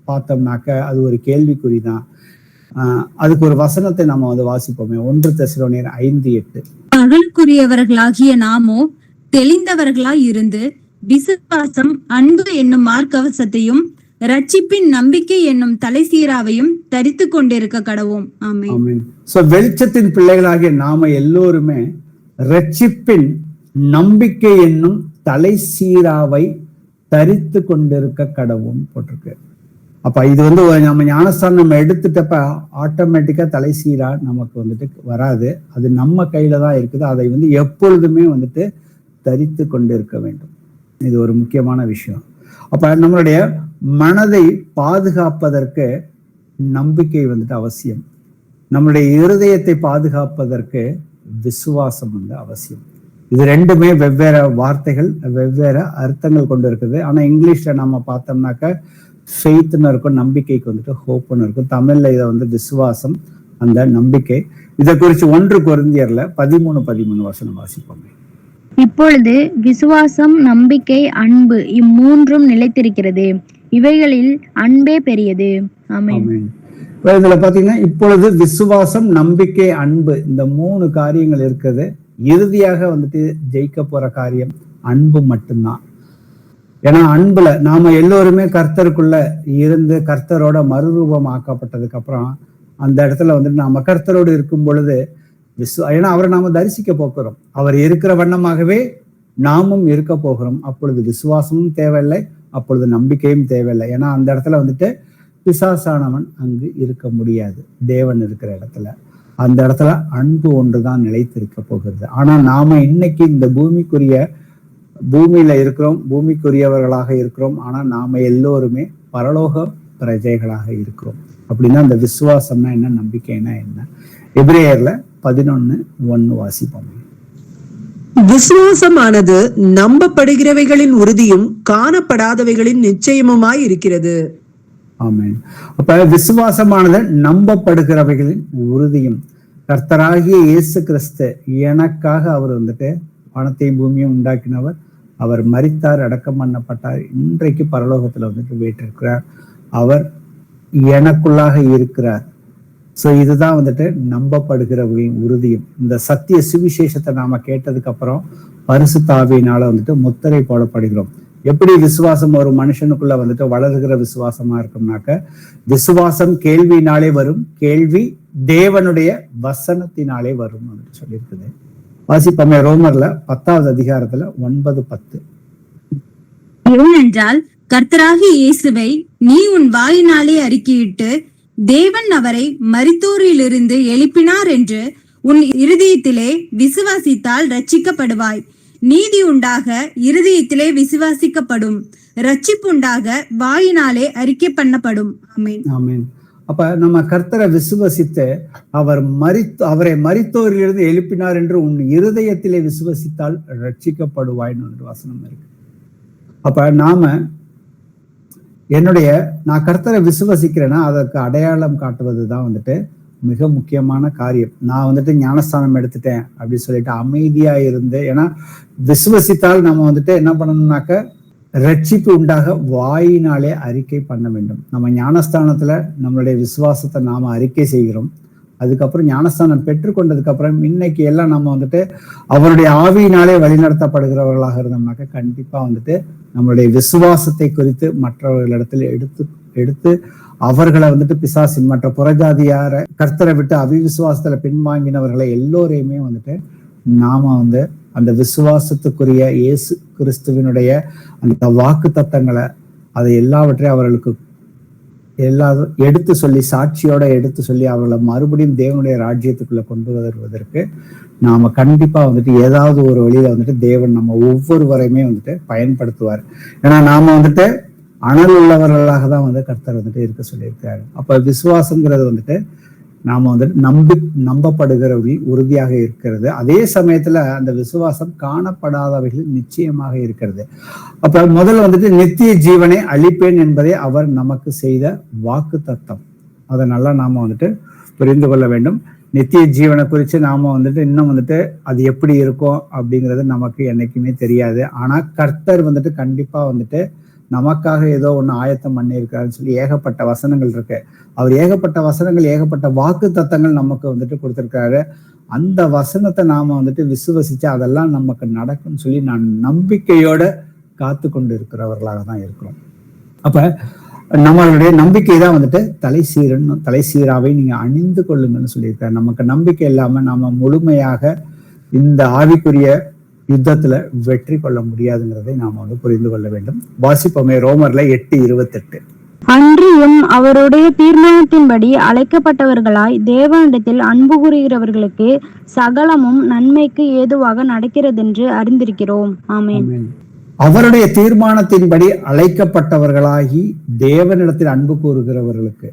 பார்த்தோம்னாக்க அது ஒரு கேள்விக்குறிதான். அதுக்கு ஒரு வசனத்தை நம்ம வந்து வாசிப்போமே, 1 தெசலோனியர் 5:8. பகலுக்குரியவர்களாகிய நாமோ தெளிந்தவர்களாய் இருந்து விசுவாசம், அன்பு என்னும் மார்க்கவசத்தையும் ரட்சிப்பின் நம்பிக்கை என்னும் தலை சீராவையும் தரித்து கொண்டிருக்க கடவோம். ஆமென். சோ வெளிச்சத்தின் பிள்ளைகளாகிய நாம எல்லோருமே ரட்சிப்பின் நம்பிக்கை என்னும் தலை சீராவை தரித்து கொண்டிருக்க கடவும் போட்டிருக்கு. அப்ப இது வந்து நம்ம ஞானஸ்தானம் நம்ம எடுத்துட்டப்ப ஆட்டோமேட்டிக்கா தலை சீரா நமக்கு வந்துட்டு வராது. அது நம்ம கையில தான் இருக்குது. அதை வந்து எப்பொழுதுமே வந்துட்டு தரித்து கொண்டு இருக்க வேண்டும். இது ஒரு முக்கியமான விஷயம். அப்ப நம்மளுடைய மனதை பாதுகாப்பதற்கு நம்பிக்கை வந்துட்டு அவசியம். நம்மளுடைய இருதயத்தை பாதுகாப்பதற்கு விசுவாசம் வந்து அவசியம். இது ரெண்டுமே வெவ்வேறு வார்த்தைகள், வெவ்வேறு அர்த்தங்கள் கொண்டு இருக்குது. ஆனா இங்கிலீஷ்ல நம்ம பார்த்தோம்னாக்க ஃபெய்த்னு இருக்கும், நம்பிக்கைக்கு வந்துட்டு ஹோப்னு இருக்கும். தமிழ்ல இதை வந்து விசுவாசம், அந்த நம்பிக்கை. இதை குறித்து 1 கொரிந்தியர்ல 13:13 வசனம் வாசிப்போம். இப்பொழுது விசுவாசம், நம்பிக்கை, அன்பு இம்மூன்றும் நிலைத்திருக்கிறது. இவைகளில் அன்பே பெரியது. ஆமென். இதுல பாத்தீங்கன்னா இப்பொழுது விசுவாசம், நம்பிக்கை, அன்பு, இந்த 3 காரியங்கள் இருக்குது. இறுதியாக வந்துட்டு ஜெயிக்க போற காரியம் அன்பு மட்டும்தான். ஏன்னா அன்புல நாம எல்லோருமே கர்த்தருக்குள்ள இருந்து கர்த்தரோட மறுரூபம் ஆக்கப்பட்டதுக்கு அப்புறம் அந்த இடத்துல வந்துட்டு நாம கர்த்தரோடு இருக்கும் பொழுது ஏன்னா அவரை நாம தரிசிக்க போகிறோம். அவர் இருக்கிற வண்ணமாகவே நாமும் இருக்க போகிறோம். அப்பொழுது விசுவாசமும் தேவையில்லை, அப்பொழுது நம்பிக்கையும் தேவையில்லை. ஏன்னா அந்த இடத்துல வந்துட்டு பிசாசானவன் அங்கு இருக்க முடியாது. தேவன் இருக்கிற இடத்துல அந்த இடத்துல அன்பு ஒன்றுதான் நிலைத்திருக்க போகிறது. ஆனா நாம இன்னைக்கு இந்த பூமியில இருக்கிறோம், பூமிக்குரியவர்களாக இருக்கிறோம். ஆனா நாம எல்லோருமே பரலோக பிரஜைகளாக இருக்கிறோம். அப்படின்னா அந்த விசுவாசம்னா என்ன, நம்பிக்கைனா என்ன? எபிரேயர்ல 11:1 வாசிப்போம். விசுவாசமானது நம்பப்படுகிறவைகளின் உறுதியும் காணப்படாதவைகளின் நிச்சயமுமாய் இருக்கிறது. ஆமென். அப்ப விசுவாசமானது நம்பப்படுகிறவைகளின் உறுதியும். கர்த்தராகிய இயேசு கிறிஸ்து எனக்காக அவர் வந்துட்டு வானத்தையும் பூமியும் உண்டாக்கினவர். அவர் மரித்தார், அடக்கம் பண்ணப்பட்டார், இன்றைக்கு பரலோகத்துல வந்துட்டு வீற்றிருக்கிறார். அவர் எனக்குள்ளாக இருக்கிறார். சோ இதுதான் வந்துட்டு நம்பப்படுகிறவர்களின் உறுதியும். இந்த சத்திய சுவிசேஷத்தை நாம கேட்டதுக்கு அப்புறம் பரிசுத்த ஆவியினால வந்துட்டு முத்திரை போடப்படுகிறோம். எப்படி விசுவாசம் ஒரு மனுஷனுக்குள்ள வந்துட்டு வளர்கிற விசுவாசமா இருக்கும்னாக்க, விசுவாசம் கேள்வியினாலே வரும், கேள்வி தேவனுடைய வசனத்தினாலே வரும் அப்படின்னு சொல்லியிருக்குது. வாசிப்போமே ரோமர்ல 10வது அதிகாரத்துல 9-10. ஏனென்றால் கர்த்தராகிய இயேசுவை நீ உன் வாயினாலே அறிக்கையிட்டு தேவன் அவரை மரித்தோரிலிருந்து எழுப்பினார் என்று உன் இருதயத்திலே விசுவாசித்தால் ரட்சிக்கப்படுவாய். நீதி உண்டாக இருதயத்திலே விசுவாசிக்கப்படும், ரட்சிப்புண்டாக வாயினாலே அறிக்கை பண்ணப்படும். ஆமென். ஆமென். அப்ப நம்ம கர்த்தரை விசுவசித்து அவரை மரித்தோரிலிருந்து எழுப்பினார் என்று உன் இருதயத்திலே விசுவசித்தால் ரட்சிக்கப்படுவாய்ன்னு ஒரு வசனம் இருக்கு. அப்ப நான் கர்த்தரை விசுவசிக்கிறேன்னா அதற்கு அடையாளம் காட்டுவதுதான் வந்துட்டு மிக முக்கியமான காரியம். நான் வந்துட்டு ஞானஸ்தானம் எடுத்துட்டேன் அப்படின்னு சொல்லிட்டு அமைதியா இருந்து, ஏன்னா விசுவசித்தால் நம்ம வந்துட்டு என்ன பண்ணணும்னாக்க ரட்சிப்பு உண்டாக வாயினாலே அறிக்கை பண்ண வேண்டும். நம்ம ஞானஸ்தானத்துல நம்மளுடைய விசுவாசத்தை நாம அறிக்கை செய்கிறோம். அதுக்கப்புறம் ஞானஸ்தானம் பெற்றுக்கொண்டதுக்கு அப்புறம் இன்னைக்கு எல்லாம் நம்ம வந்துட்டு அவருடைய ஆவியினாலே வழிநடத்தப்படுகிறவர்களாக இருந்தோம்னாக்க கண்டிப்பா வந்துட்டு நம்மளுடைய விசுவாசத்தை குறித்து மற்றவர்களிடத்துல எடுத்து அவர்களை வந்துட்டு பிசாசின் மற்ற புறஜாதியார கர்த்தரை விட்டு அவிவிசுவாசத்துல பின்வாங்கினவர்களை எல்லோரையுமே வந்துட்டு நாம வந்து அந்த விசுவாசத்துக்குரிய இயேசு கிறிஸ்துவினுடைய அந்த வாக்கு தத்தங்களை அதை எல்லாவற்றையும் அவர்களுக்கு எடுத்து சொல்லி, சாட்சியோட எடுத்து சொல்லி அவர்களை மறுபடியும் தேவனுடைய ராஜ்யத்துக்குள்ள கொண்டு வருவதற்கு நாம கண்டிப்பா வந்துட்டு ஏதாவது ஒரு வழியில வந்துட்டு தேவன் நம்ம ஒவ்வொருவரையுமே வந்துட்டு பயன்படுத்துவார். ஏன்னா நாம வந்துட்டு அனல் உள்ளவர்களாக தான் வந்து கர்த்தர் வந்துட்டு இருக்க சொல்லியிருக்காரு. அப்ப விசுவாசங்கிறது வந்துட்டு நாம வந்துட்டு நம்பப்படுகிறவர்கள் உறுதியாக இருக்கிறது. அதே சமயத்துல அந்த விசுவாசம் காணப்படாதவைகள் நிச்சயமாக இருக்கிறது. அப்ப முதல்ல வந்துட்டு நித்திய ஜீவனை அளிப்பேன் என்பதை அவர் நமக்கு செய்த வாக்கு தத்தம். அதை நல்லா நாம வந்துட்டு புரிந்து கொள்ள வேண்டும். நித்திய ஜீவனை குறித்து நாம வந்துட்டு இன்னும் வந்துட்டு அது எப்படி இருக்கும் அப்படிங்கிறது நமக்கு என்னைக்குமே தெரியாது. ஆனா கர்த்தர் வந்துட்டு கண்டிப்பா வந்துட்டு நமக்காக ஏதோ ஒண்ணு ஆயத்தம் பண்ணியிருக்காருன்னு சொல்லி ஏகப்பட்ட வசனங்கள் இருக்கு. அவர் ஏகப்பட்ட வசனங்கள், ஏகப்பட்ட வாக்கு தத்தங்கள் நமக்கு வந்துட்டு கொடுத்திருக்காரு. அந்த வசனத்தை நாம வந்துட்டு விசுவசிச்சு அதெல்லாம் நமக்கு நடக்கும்னு சொல்லி நான் நம்பிக்கையோட காத்து கொண்டு இருக்கிறவர்களாக தான் இருக்கிறோம். அப்ப நம்மளுடைய நம்பிக்கை தான் வந்துட்டு தலைசீராவை நீங்க அணிந்து கொள்ளுங்கன்னு சொல்லியிருக்காரு. நமக்கு நம்பிக்கை இல்லாம நாம முழுமையாக இந்த ஆவிக்குரிய யுத்தத்துல வெற்றி கொள்ள முடியாதுங்கிறதை நாம வந்து புரிந்து கொள்ள வேண்டும். வாசிப்போமே ரோமர்ல 8:28. அன்றியும் அவருடைய தீர்மானத்தின்படி அழைக்கப்பட்டவர்களாய் தேவனிடத்தில் அன்பு கூறுகிறவர்களுக்கு சகலமும் நன்மைக்கு ஏதுவாக நடக்கிறதென்று அறிந்திருக்கிறோம். ஆமென். அவருடைய தீர்மானத்தின்படி அழைக்கப்பட்டவர்களாகி தேவனிடத்தில் அன்பு கூறுகிறவர்களுக்கு.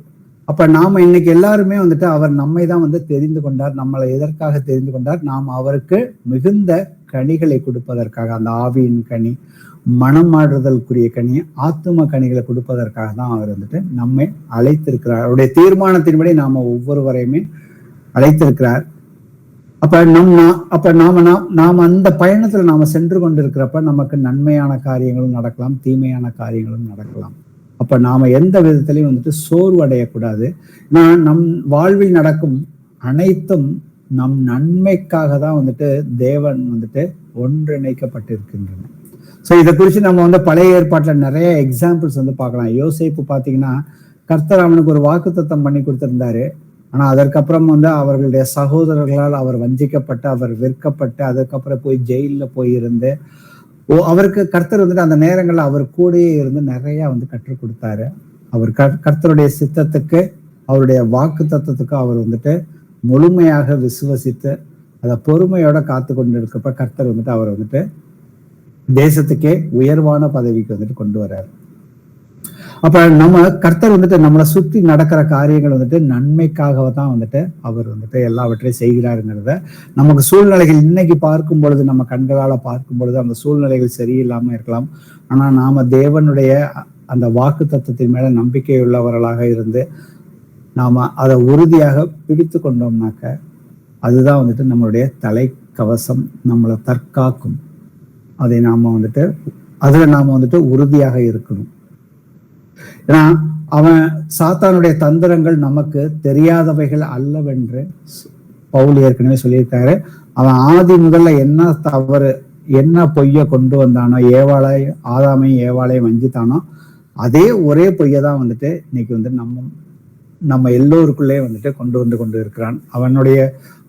அப்ப நாம இன்னைக்கு எல்லாருமே வந்துட்டு அவர் நம்மை தான் வந்து தெரிந்து கொண்டார். நம்மளை எதற்காக தெரிந்து கொண்டார்? நாம் அவருக்கு மிகுந்த கனிகளை கொடுப்பதற்காக, அந்த ஆவியின் கனி, மனமாடுதலுக்குரிய கனி, ஆத்தும கனிகளை கொடுப்பதற்காக தான் அவர் வந்துட்டு நம்மை அழைத்திருக்கிறார். அவருடைய தீர்மானத்தின்படி நாம ஒவ்வொருவரையுமே அழைத்திருக்கிறார். அப்ப நாம அந்த பயணத்துல நாம சென்று கொண்டிருக்கிறப்ப நமக்கு நன்மையான காரியங்களும் நடக்கலாம், தீமையான காரியங்களும் நடக்கலாம். அப்ப நாம எந்த விதத்திலையும் வந்துட்டு சோர்வடையக்கூடாது. நம் வாழ்வில் நடக்கும் அனைத்தும் நம் நன்மைக்காக தான் வந்துட்டு தேவன் வந்துட்டு ஒன்றிணைக்கப்பட்டிருக்கின்றன. ஸோ இதை குறித்து நம்ம வந்து பழைய ஏற்பாட்டுல நிறைய எக்ஸாம்பிள்ஸ் வந்து பார்க்கலாம். யோசேப்பு பார்த்தீங்கன்னா கர்த்தர் அவனுக்கு ஒரு வாக்குத்தத்தம் பண்ணி கொடுத்திருந்தாரு. ஆனா அதற்கப்புறம் வந்து அவர்களுடைய சகோதரர்களால் அவர் வஞ்சிக்கப்பட்டு, அவர் விற்கப்பட்டு, அதுக்கப்புறம் போய் ஜெயிலில் போய் இருந்து அவருக்கு கர்த்தர் வந்துட்டு அந்த நேரங்கள்ல அவர் கூடயே இருந்து நிறைய வந்து கற்றுக் கொடுத்தாரு. அவர் கர்த்தருடைய சித்தத்துக்கு, அவருடைய வாக்கு தத்துவத்துக்கு அவர் வந்துட்டு முழுமையாக விசுவசித்து அதை பொறுமையோட காத்து கொண்டு இருக்கப்ப கர்த்தர் வந்துட்டு அவர் வந்துட்டு தேசத்துக்கே உயர்வான பதவிக்கு வந்துட்டு கொண்டு வர்றாரு. அப்ப நம்ம கர்த்தர் வந்துட்டு நம்மளை சுற்றி நடக்கிற காரியங்கள் வந்துட்டு நன்மைக்காக தான் வந்துட்டு அவர் வந்துட்டு எல்லாவற்றையும் செய்கிறாருங்கிறத நமக்கு சூழ்நிலைகள் இன்னைக்கு பார்க்கும் பொழுது, நம்ம கண்களால பார்க்கும் பொழுது அந்த சூழ்நிலைகள் சரியில்லாம இருக்கலாம். ஆனா நாம தேவனுடைய அந்த வாக்கு தத்துவத்தின் மேல நம்பிக்கை உள்ளவர்களாக இருந்து நாம அதை உறுதியாக பிடித்து கொண்டோம்னாக்க அதுதான் வந்துட்டு நம்மளுடைய தலைக்கவசம், நம்மளை தற்காக்கும். அதை நாம வந்துட்டு அதுல நாம வந்துட்டு உறுதியாக இருக்கணும். ஏன்னா அவன் சாத்தானுடைய தந்திரங்கள் நமக்கு தெரியாதவைகள் அல்லவென்று பவுல் ஏற்கனவே சொல்லியிருக்காரு. அவன் ஆதி முதல்ல என்ன தவறு, என்ன பொய்ய கொண்டு வந்தானோ, ஆதாமையும் ஏவாளையும் வஞ்சித்தானோ, அதே ஒரே பொய்யை தான் வந்துட்டு இன்னைக்கு வந்து நம்ம எல்லோருக்குள்ளே வந்துட்டு கொண்டு இருக்கிறான். அவனுடைய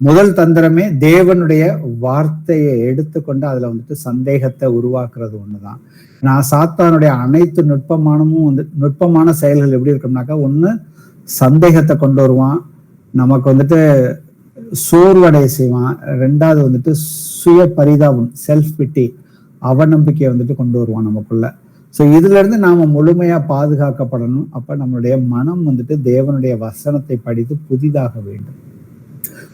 முதல் தந்திரமே தேவனுடைய வார்த்தையை எடுத்துக்கொண்டு அதுல வந்துட்டு சந்தேகத்தை உருவாக்குறது ஒண்ணுதான். நான் சாத்தானுடைய அனைத்து நுட்பமான செயல்கள் எப்படி இருக்கும்னாக்கா, ஒண்ணு சந்தேகத்தை கொண்டு வருவான், நமக்கு வந்துட்டு சோர்வடைய செய்வான். ரெண்டாவது வந்துட்டு சுய பரிதாபம், செல்ஃப் பிட்டி, அவநம்பிக்கையை வந்துட்டு கொண்டு வருவான் நமக்குள்ள. ஸோ இதுல இருந்து நாம முழுமையா பாதுகாக்கப்படணும். அப்ப நம்மளுடைய மனம் வந்துட்டு தேவனுடைய வசனத்தை படித்து புதிதாக வேண்டும்.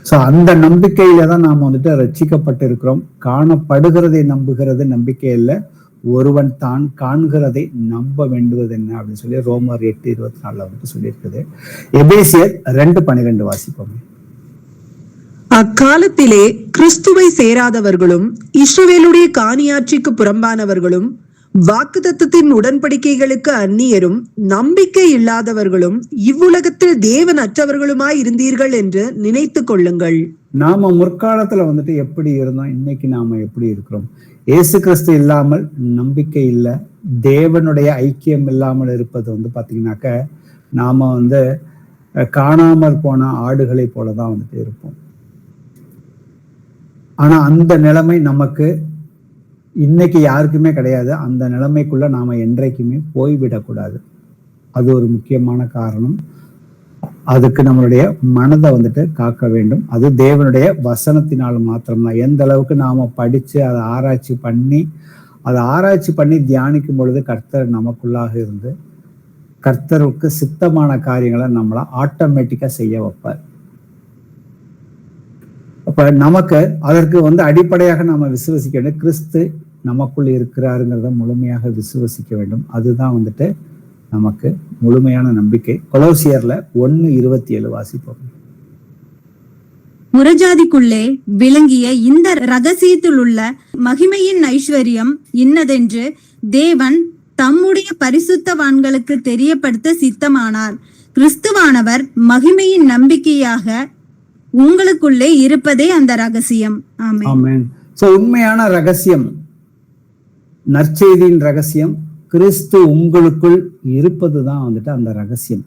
ஸோ அந்த நம்பிக்கையில தான் நாம வந்துட்டு ரட்சிக்கப்பட்டு இருக்கிறோம். காணப்படுகிறதை நம்புகிறது நம்பிக்கை இல்லை, ஒருவன் தான் காண்கிறதை நம்ப வேண்டுவது என்ன அப்படின்னு சொல்லி ரோமர் 8:24 வந்துட்டு சொல்லியிருக்குது. எபேசியர் 2:12 வாசிப்போம். அக்காலத்திலே கிறிஸ்துவை சேராதவர்களும் இஸ்ரவேலுடைய காணியாட்சிக்கு புறம்பானவர்களும் வாக்குத்தத்தத்தின் உடன்படிக்கைகளுக்கு அந்நியரும் நம்பிக்கை இல்லாதவர்களும் இவ்வுலகத்தில் தேவன் அற்றவர்களுமாய் இருந்தீர்கள் என்று நினைத்து கொள்ளுங்கள். நாம முற்காலத்துல வந்துட்டு எப்படி இருந்தோம், இன்னைக்கு நாம எப்படி இருக்கிறோம்? இயேசு கிறிஸ்து இல்லாமல் நம்பிக்கை இல்லை, தேவனுடைய ஐக்கியம் இல்லாமல் இருப்பது வந்து பாத்தீங்கன்னாக்க நாம வந்து காணாமல் போன ஆடுகளை போலதான் வந்துட்டு இருப்போம். ஆனா அந்த நிலைமை நமக்கு இன்னைக்கு யாருக்குமே கிடையாது. அந்த நிலைமைக்குள்ள நாம என்றைக்குமே போய்விடக்கூடாது. அது ஒரு முக்கியமான காரணம். அதுக்கு நம்மளுடைய மனதை வந்துட்டு காக்க வேண்டும். அது தேவனுடைய வசனத்தினால் மாத்திரம்தான். எந்த அளவுக்கு நாம படிச்சு அதை ஆராய்ச்சி பண்ணி தியானிக்கும் பொழுது கர்த்தர் நமக்குள்ளாக இருந்து கர்த்தருக்கு சித்தமான காரியங்களை நம்மளை ஆட்டோமேட்டிக்கா செய்ய வைப்பார். அப்ப நமக்கு அதற்கு வந்து அடிப்படையாக நாம விசுவசிக்க வேண்டும். கிறிஸ்து நமக்குள் இருக்கிறாருங்கிறத முழுமையாக விசுவசிக்க வேண்டும். அதுதான் வந்துட்டு நமக்கு முழுமையான நம்பிக்கை. கொலோசியர்ல 1:27 வாசிப்போம். புறஜாதிக்குள்ளே விளங்கிய இந்த ரகசியத்தில் உள்ள மகிமையின் ஐஸ்வர்யம் இன்னதென்று தேவன் தம்முடைய பரிசுத்தவான்களுக்கு தெரியப்படுத்த சித்தமானார். கிறிஸ்துவானவர் மகிமையின் நம்பிக்கையாக உங்களுக்குள்ளே இருப்பதே அந்த ரகசியம். ஆமென். சோ உண்மையான ரகசியம், நற்செய்தியின் ரகசியம் கிறிஸ்து உங்களுக்குள் இருப்பதுதான் வந்துட்டு அந்த ரகசியம்.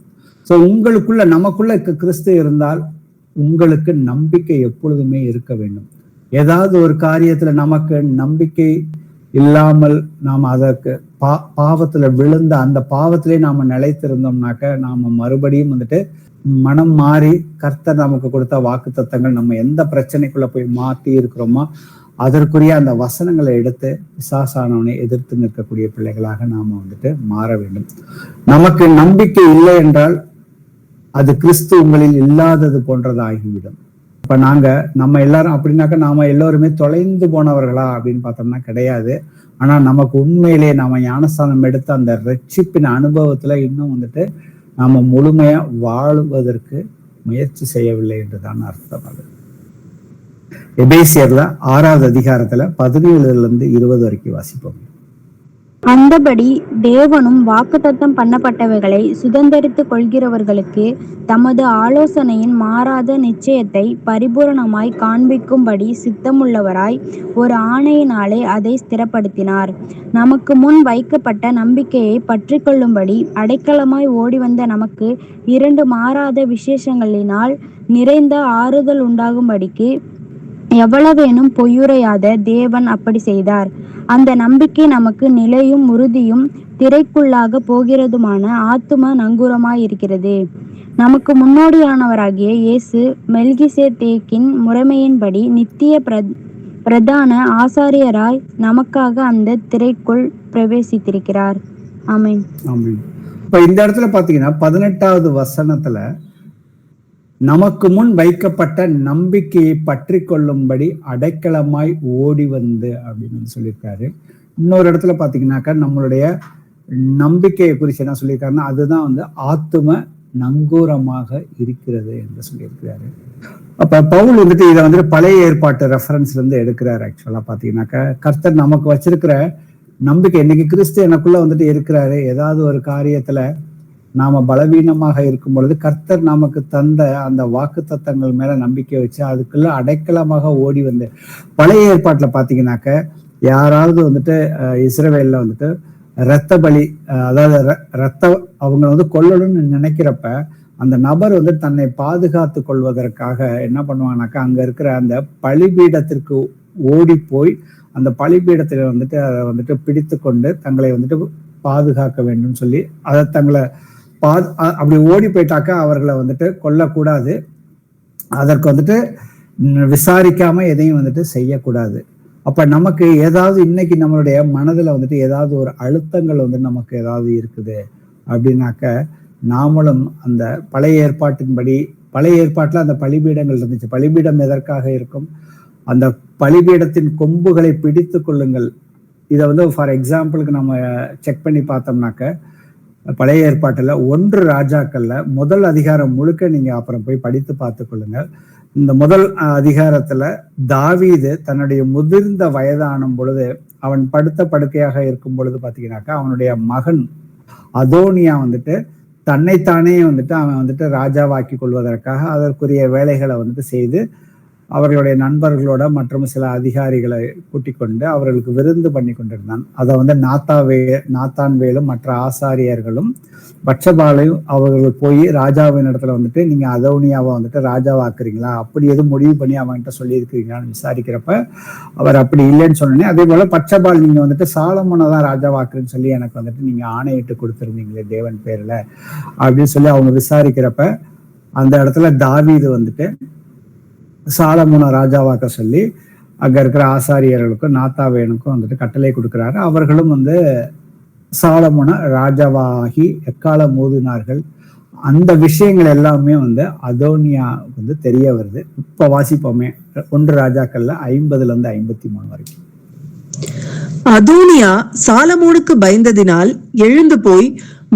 சோ உங்களுக்குள்ள, நமக்குள்ள கிறிஸ்து இருந்தால் உங்களுக்கு நம்பிக்கை எப்பொழுதுமே இருக்க வேண்டும். ஏதாவது ஒரு காரியத்துல நமக்கு நம்பிக்கை இல்லாமல் நாம அதற்கு பாவத்துல விழுந்த அந்த பாவத்திலே நாம நிலைத்திருந்தோம்னாக்க நாம மறுபடியும் வந்துட்டு மனம் மாறி கர்த்தர் நமக்கு கொடுத்த வாக்கு தத்தங்கள் நம்ம எந்த பிரச்சனைக்குள்ள போய் மாட்டி இருக்கிறோமோ அதற்குரிய அந்த வசனங்களை எடுத்து பிசாசானவனை எதிர்த்து நிற்கக்கூடிய பிள்ளைகளாக நாம வந்துட்டு மாற வேண்டும். நமக்கு நம்பிக்கை இல்லை என்றால் அது கிறிஸ்து உங்களில் இல்லாதது போன்றது ஆகிவிடும். இப்ப நம்ம எல்லாரும் அப்படின்னாக்க நாம எல்லோருமே தொலைந்து போனவர்களா அப்படின்னு பார்த்தோம்னா கிடையாது. ஆனா நமக்கு உண்மையிலே நாம ஞானஸ்தானம் எடுத்த அந்த ரட்சிப்பின் அனுபவத்துல இன்னும் வந்துட்டு நாம முழுமையா வாழுவதற்கு முயற்சி செய்யவில்லை என்றுதான் அர்த்தம். அது எபேசியர்ல 6வது அதிகாரத்துல 17 வரைக்கும் வாசிப்போம். அந்தபடி தேவனும் வாக்குத்தத்தம் பண்ணப்பட்டவைகளை சுதந்தரித்துக் கொள்கிறவர்களுக்கு தமது ஆலோசனையின் மாறாத நிச்சயத்தை பரிபூரணமாய் காண்பிக்கும்படி சித்தமுள்ளவராய் ஒரு ஆணையினாலே அதை ஸ்திரப்படுத்தினார். நமக்கு முன் வைக்கப்பட்ட நம்பிக்கையை பற்றி கொள்ளும்படி அடைக்கலமாய் ஓடிவந்த நமக்கு 2 மாறாத விசேஷங்களினால் நிறைந்த ஆறுதல் உண்டாகும்படிக்கு எவ்வளவேனும் பொய்யுரையாத தேவன் அப்படி செய்தார். அந்த நம்பிக்கை நமக்கு நிலையும் உறுதியும் திரைக்குள்ளாக போகிறதுமான ஆத்தும நங்கூரமாயிருக்கிறது. நமக்கு முன்னோடியானவராகிய இயேசு மெல்கிசேதேக்கின் முறைமையின்படி நித்திய பிரதான ஆசாரியராய் நமக்காக அந்த திரைக்குள் பிரவேசித்திருக்கிறார். ஆமென். ஆமென். இப்ப இந்த இடத்துல பாத்தீங்கன்னா 18வது வசனத்துல நமக்கு முன் வைக்கப்பட்ட நம்பிக்கையை பற்றி கொள்ளும்படி அடைக்கலமாய் ஓடி வந்து அப்படின்னு சொல்லியிருக்காரு. இன்னொரு இடத்துல பாத்தீங்கன்னாக்கா நம்மளுடைய நம்பிக்கையை குறித்து என்ன சொல்லியிருக்காருன்னா அதுதான் வந்து ஆத்தும நங்கூரமாக இருக்கிறது என்று சொல்லியிருக்கிறாரு. அப்ப பவுல் வந்துட்டு இதை வந்துட்டு பழைய ஏற்பாட்டு ரெஃபரன்ஸ்ல இருந்து எடுக்கிறாரு. ஆக்சுவலா பாத்தீங்கன்னாக்கா கர்த்தர் நமக்கு வச்சிருக்கிற நம்பிக்கை, இன்னைக்கு கிறிஸ்து எனக்குள்ள வந்துட்டு இருக்கிறாரு. ஏதாவது ஒரு காரியத்துல நாம பலவீனமாக இருக்கும் பொழுது கர்த்தர் நமக்கு தந்த அந்த வாக்கு தத்தங்கள் மேல நம்பிக்கை வச்சு அதுக்குள்ள அடைக்கலமாக ஓடி வந்து, பழைய ஏற்பாட்டுல பாத்தீங்கன்னாக்க யாராவது வந்துட்டு இஸ்ரவேல்ல வந்துட்டு இரத்த பலி, அதாவது அவங்க வந்து கொல்லணும்னு நினைக்கிறப்ப அந்த நபர் வந்து தன்னை பாதுகாத்து கொள்வதற்காக என்ன பண்ணுவாங்கனாக்கா அங்க இருக்கிற அந்த பலிபீடத்திற்கு ஓடி போய் அந்த பலிபீடத்துல வந்துட்டு அதை வந்துட்டு பிடித்து கொண்டு தங்களை வந்துட்டு பாதுகாக்க வேண்டும் சொல்லி அதை தங்களை அப்படி ஓடி போயிட்டாக்கா அவர்களை வந்துட்டு கொல்லக்கூடாது, அதற்கு வந்துட்டு விசாரிக்காம எதையும் வந்துட்டு செய்யக்கூடாது. அப்ப நமக்கு ஏதாவது இன்னைக்கு நம்மளுடைய மனதுல வந்துட்டு ஏதாவது ஒரு அழுத்தங்கள் வந்து நமக்கு ஏதாவது இருக்குது அப்படின்னாக்க நாமளும் அந்த பழைய ஏற்பாட்டின்படி, பழைய ஏற்பாட்டுல அந்த பலிபீடங்கள் இருந்துச்சு. பலிபீடம் எதற்காக இருக்கும்? அந்த பலிபீடத்தின் கொம்புகளை பிடித்து கொள்ளுங்கள். இதை வந்து ஃபார் எக்ஸாம்பிளுக்கு நம்ம செக் பண்ணி பார்த்தோம்னாக்க பழைய ஏற்பாட்டுல 1 ராஜாக்கள்ல முதல் அதிகாரம் முழுக்க நீங்க அப்புறம் போய் படித்து பார்த்து கொள்ளுங்க. இந்த முதல் அதிகாரத்துல தாவீது தன்னுடைய முதிர்ந்த வயதானும் பொழுது அவன் படுத்த படுக்கையாக இருக்கும் பொழுது பாத்தீங்கன்னாக்கா அவனுடைய மகன் அதோனியா வந்துட்டு தன்னைத்தானே வந்துட்டு அவன் வந்துட்டு ராஜாவாக்கி கொள்வதற்காக அதற்குரிய வேலைகளை வந்துட்டு செய்து அவர்களுடைய நண்பர்களோட மற்றும் சில அதிகாரிகளை கூட்டிக் கொண்டு அவர்களுக்கு விருந்து பண்ணி கொண்டிருந்தான். அதை வந்து நாத்தான்வேலும் மற்ற ஆசாரியர்களும் பட்சபாலையும் அவர்கள் போய் ராஜாவின் இடத்துல வந்துட்டு நீங்க அதோனியாவை வந்துட்டு ராஜாவாக்குறீங்களா, அப்படி எதுவும் முடிவு பண்ணி அவன்கிட்ட சொல்லி இருக்கிறீங்களான்னு விசாரிக்கிறப்ப அவர் அப்படி இல்லைன்னு சொன்னேன். அதே போல பட்சபால் நீங்க வந்துட்டு சாலமோனை தான் ராஜாவாக்குறேன்னு சொல்லி எனக்கு வந்துட்டு நீங்க ஆணையிட்டு கொடுத்துருந்தீங்களே தேவன் பேர்ல அப்படின்னு சொல்லி அவங்க விசாரிக்கிறப்ப அந்த இடத்துல தாவீது வந்துட்டு சாலமோனை ராஜாவாக்க சொல்லி அங்க இருக்கிற ஆசாரியர்களுக்கும் நாத்தாவேனுக்கும் வந்துட்டு கட்டளை கொடுக்கிறாரு. அவர்களும் வந்து சாலமோனை ராஜாவாகி எக்காலம் மோதினார்கள். அந்த விஷயங்கள் எல்லாமே வந்து அதோனியா வந்து தெரிய வருது. இப்ப வாசிப்போமே 1 ராஜாக்கள்ல 50 53 வரைக்கும். அதோனியா சாலமோனுக்கு பயந்ததினால் எழுந்து போய்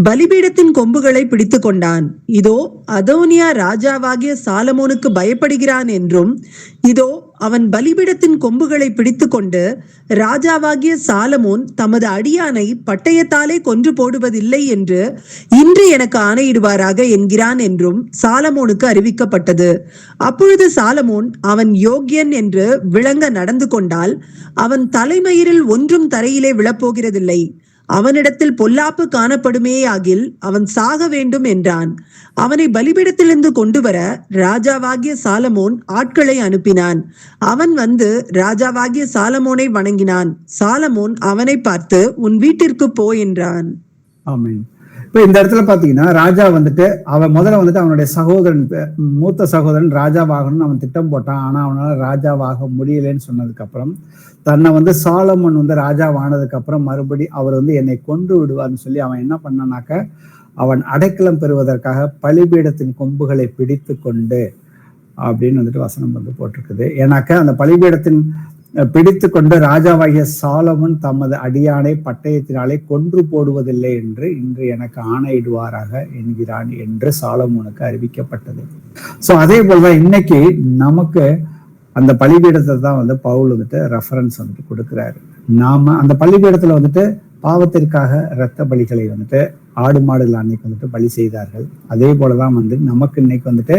பலிபீடத்தின் கொம்புகளை பிடித்து கொண்டான். இதோ அதோனியா ராஜாவாகிய சாலமோனுக்கு பயப்படுகிறான் என்றும், இதோ அவன் பலிபீடத்தின் கொம்புகளை பிடித்து கொண்டு ராஜாவாகிய சாலமோன் தமது அடியானை பட்டயத்தாலே கொன்று போடுவதில்லை என்று இன்று எனக்கு ஆணையிடுவாராக என்கிறான் என்றும் சாலமோனுக்கு அறிவிக்கப்பட்டது. அப்பொழுது சாலமோன் அவன் யோக்கியன் என்று விளங்க நடந்து கொண்டால் அவன் தலைமயிரில் ஒன்றும் தரையிலே விழப்போகிறதில்லை. அவனிடத்தில் பொல்லாப்பு காணப்படுமேயாகில் அவன் சாக வேண்டும் என்றான். அவனை பலிபீடத்திலிருந்து கொண்டு வர ராஜாவாகிய சாலமோன் ஆட்களை அனுப்பினான். அவன் வந்து ராஜாவாகிய சாலமோனை வணங்கினான். சாலமோன் அவனை பார்த்து உன் வீட்டிற்கு போ என்றான். ஆமென். இப்ப இந்த இடத்துல பாத்தீங்கன்னா ராஜா வந்துட்டு அவன் முதல்ல வந்துட்டு அவனுடைய சகோதரன், மூத்த சகோதரன் ராஜாவாகணும்னு அவன் திட்டம் போட்டான். ஆனா அவனால ராஜாவாக முடியலன்னு சொன்னதுக்கு அப்புறம் தன்னை வந்து சாலமோன் வந்து ராஜாவானதுக்கு அப்புறம் மறுபடி அவர் வந்து என்னை கொண்டு விடுவார்னு சொல்லி அவன் என்ன பண்ணானாக்க அவன் அடைக்கலம் பெறுவதற்காக பலிபீடத்தின் கொம்புகளை பிடித்து கொண்டு அப்படின்னு வந்துட்டு வசனம் வந்து போட்டிருக்குது. ஏன்னாக்க அந்த பலிபீடத்தின் பிடித்து கொண்டு ராஜாவாகிய சாலமோன் தமது அடியானை பட்டயத்தினாலே கொன்று போடுவதில்லை என்று இன்று எனக்கு ஆணையிடுவாராக என்கிறான் என்று சாலமோனுக்கு அறிவிக்கப்பட்டது. சோ அதே போலதான் இன்னைக்கு நமக்கு அந்த பலிபீடத்தை தான் வந்து பவுல் வந்துட்டு ரெஃபரன்ஸ் வந்துட்டு கொடுக்குறாரு. நாம அந்த பலிபீடத்துல வந்துட்டு பாவத்திற்காக இரத்த பலிகளை வந்துட்டு ஆடு மாடுகள் அன்னைக்கு வந்துட்டு பலி செய்தார்கள். அதே போலதான் வந்து நமக்கு இன்னைக்கு வந்துட்டு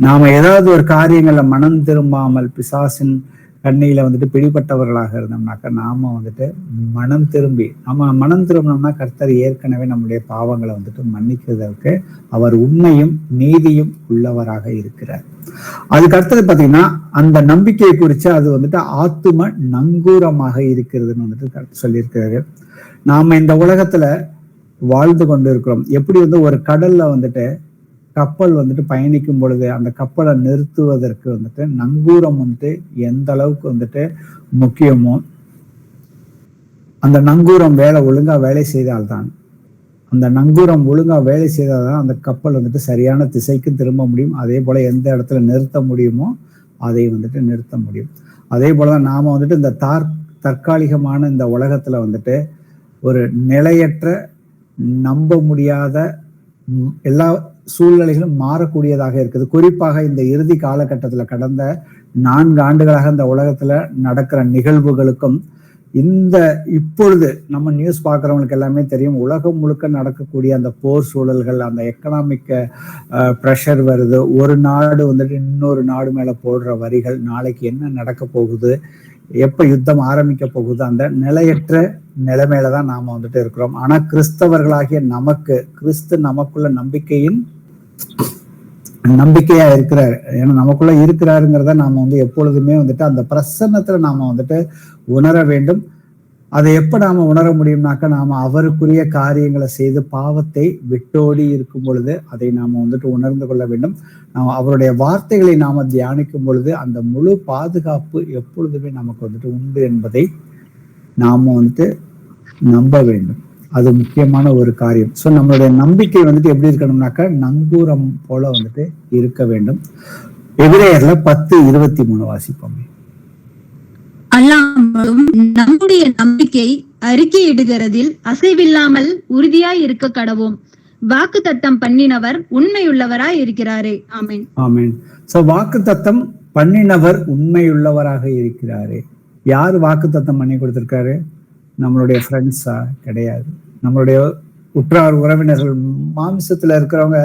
நாம ஏதாவது ஒரு காரியங்கள்ல மனம் திரும்பாமல் பிசாசின் கண்ணியில வந்துட்டு பிடிபட்டவர்களாக இருந்தோம்னாக்கா நாம வந்துட்டு மனம் திரும்பினோம்னா கர்த்தர் ஏற்கனவே நம்முடைய பாவங்களை வந்துட்டு மன்னிக்கிறதற்கு அவர் உண்மையும் நீதியும் உள்ளவராக இருக்கிறார். அதுக்கு அடுத்தது பாத்தீங்கன்னா அந்த நம்பிக்கையை குறித்து அது வந்துட்டு ஆத்தும நங்கூரமாக இருக்கிறதுன்னு வந்துட்டு சொல்லியிருக்கிறாரு. நாம இந்த உலகத்துல வாழ்ந்து கொண்டு இருக்கிறோம். எப்படி வந்து ஒரு கடல்ல வந்துட்டு கப்பல் வந்துட்டு பயணிக்கும் பொழுது அந்த கப்பலை நிறுத்துவதற்கு வந்துட்டு நங்கூரம் வந்துட்டு எந்த அளவுக்கு வந்துட்டு முக்கியமோ, அந்த நங்கூரம் ஒழுங்கா வேலை செய்தால்தான் அந்த கப்பல் வந்துட்டு சரியான திசைக்கு திரும்ப முடியும். அதே போல எந்த இடத்துல நிறுத்த முடியுமோ அதை வந்துட்டு நிறுத்த முடியும். அதே போலதான் நாம வந்துட்டு இந்த தற்காலிகமான இந்த உலகத்துல வந்துட்டு ஒரு நிலையற்ற நம்ப முடியாத எல்லா சூழ்நிலைகளும் மாறக்கூடியதாக இருக்குது. குறிப்பாக இந்த இறுதி காலகட்டத்துல கடந்த 4 ஆண்டுகளாக இந்த உலகத்துல நடக்கிற நிகழ்வுகளுக்கும் இப்பொழுது நம்ம நியூஸ் பார்க்குறவங்களுக்கு எல்லாமே தெரியும். உலகம் முழுக்க நடக்கக்கூடிய அந்த போர் சூழல்கள், அந்த எக்கனாமிக் ப்ரெஷர் வருது, ஒரு நாடு வந்துட்டு இன்னொரு நாடு மேல போடுற வரிகள், நாளைக்கு என்ன நடக்க போகுது, எப்ப யுத்தம் ஆரம்பிக்க போகுது, அந்த நிலையற்ற நிலைமையில தான் நாம வந்துட்டு இருக்கிறோம். ஆனா கிறிஸ்தவர்களாகிய கிறிஸ்து நமக்குள்ள நம்பிக்கையா இருக்கிறாரு. ஏன்னா நமக்குள்ள இருக்கிறாருங்கிறத நாம வந்து எப்பொழுதுமே வந்துட்டு அந்த பிரசன்னத்துல நாம வந்துட்டு உணர வேண்டும். அதை எப்ப நாம உணர முடியும்னாக்கா நாம அவருக்குரிய காரியங்களை செய்து பாவத்தை விட்டோடி இருக்கும் பொழுது அதை நாம வந்துட்டு உணர்ந்து கொள்ள வேண்டும். நாம அவருடைய வார்த்தைகளை நாம தியானிக்கும் பொழுது அந்த முழு பாதுகாப்பு எப்பொழுதுமே நமக்கு வந்துட்டு உண்டு என்பதை நாம வந்துட்டு நம்ப வேண்டும். அது முக்கியமான ஒரு காரியம். ஸோ நம்மளுடைய நம்பிக்கை வந்துட்டு எப்படி இருக்கணும்னாக்கா நங்கூரம் போல வந்துட்டு இருக்க வேண்டும். எபிரேயர்ல 10:23 வாசிப்போம். அல்லாமலும் நம்முடைய நம்பிக்கை அறிக்கையிடுகிறதில் அசைவில்லாமல் உறுதியாய் இருக்க கடவோம். வாக்கு தத்தம் பண்ணினவர் உண்மையுள்ளவராய் இருக்கிறாரே. ஆமென். ஆமென். சோ வாக்கு தத்தம் பண்ணினவர் உண்மையுள்ளவராக இருக்கிறாரே. யார் வாக்கு தத்தம் பண்ணி கொடுத்திருக்காரு? நம்மளுடைய ஃப்ரெண்ட்ஸா? கிடையாது. நம்மளுடைய உற்றார் உறவினர்கள், மாம்சத்துல இருக்கிறவங்க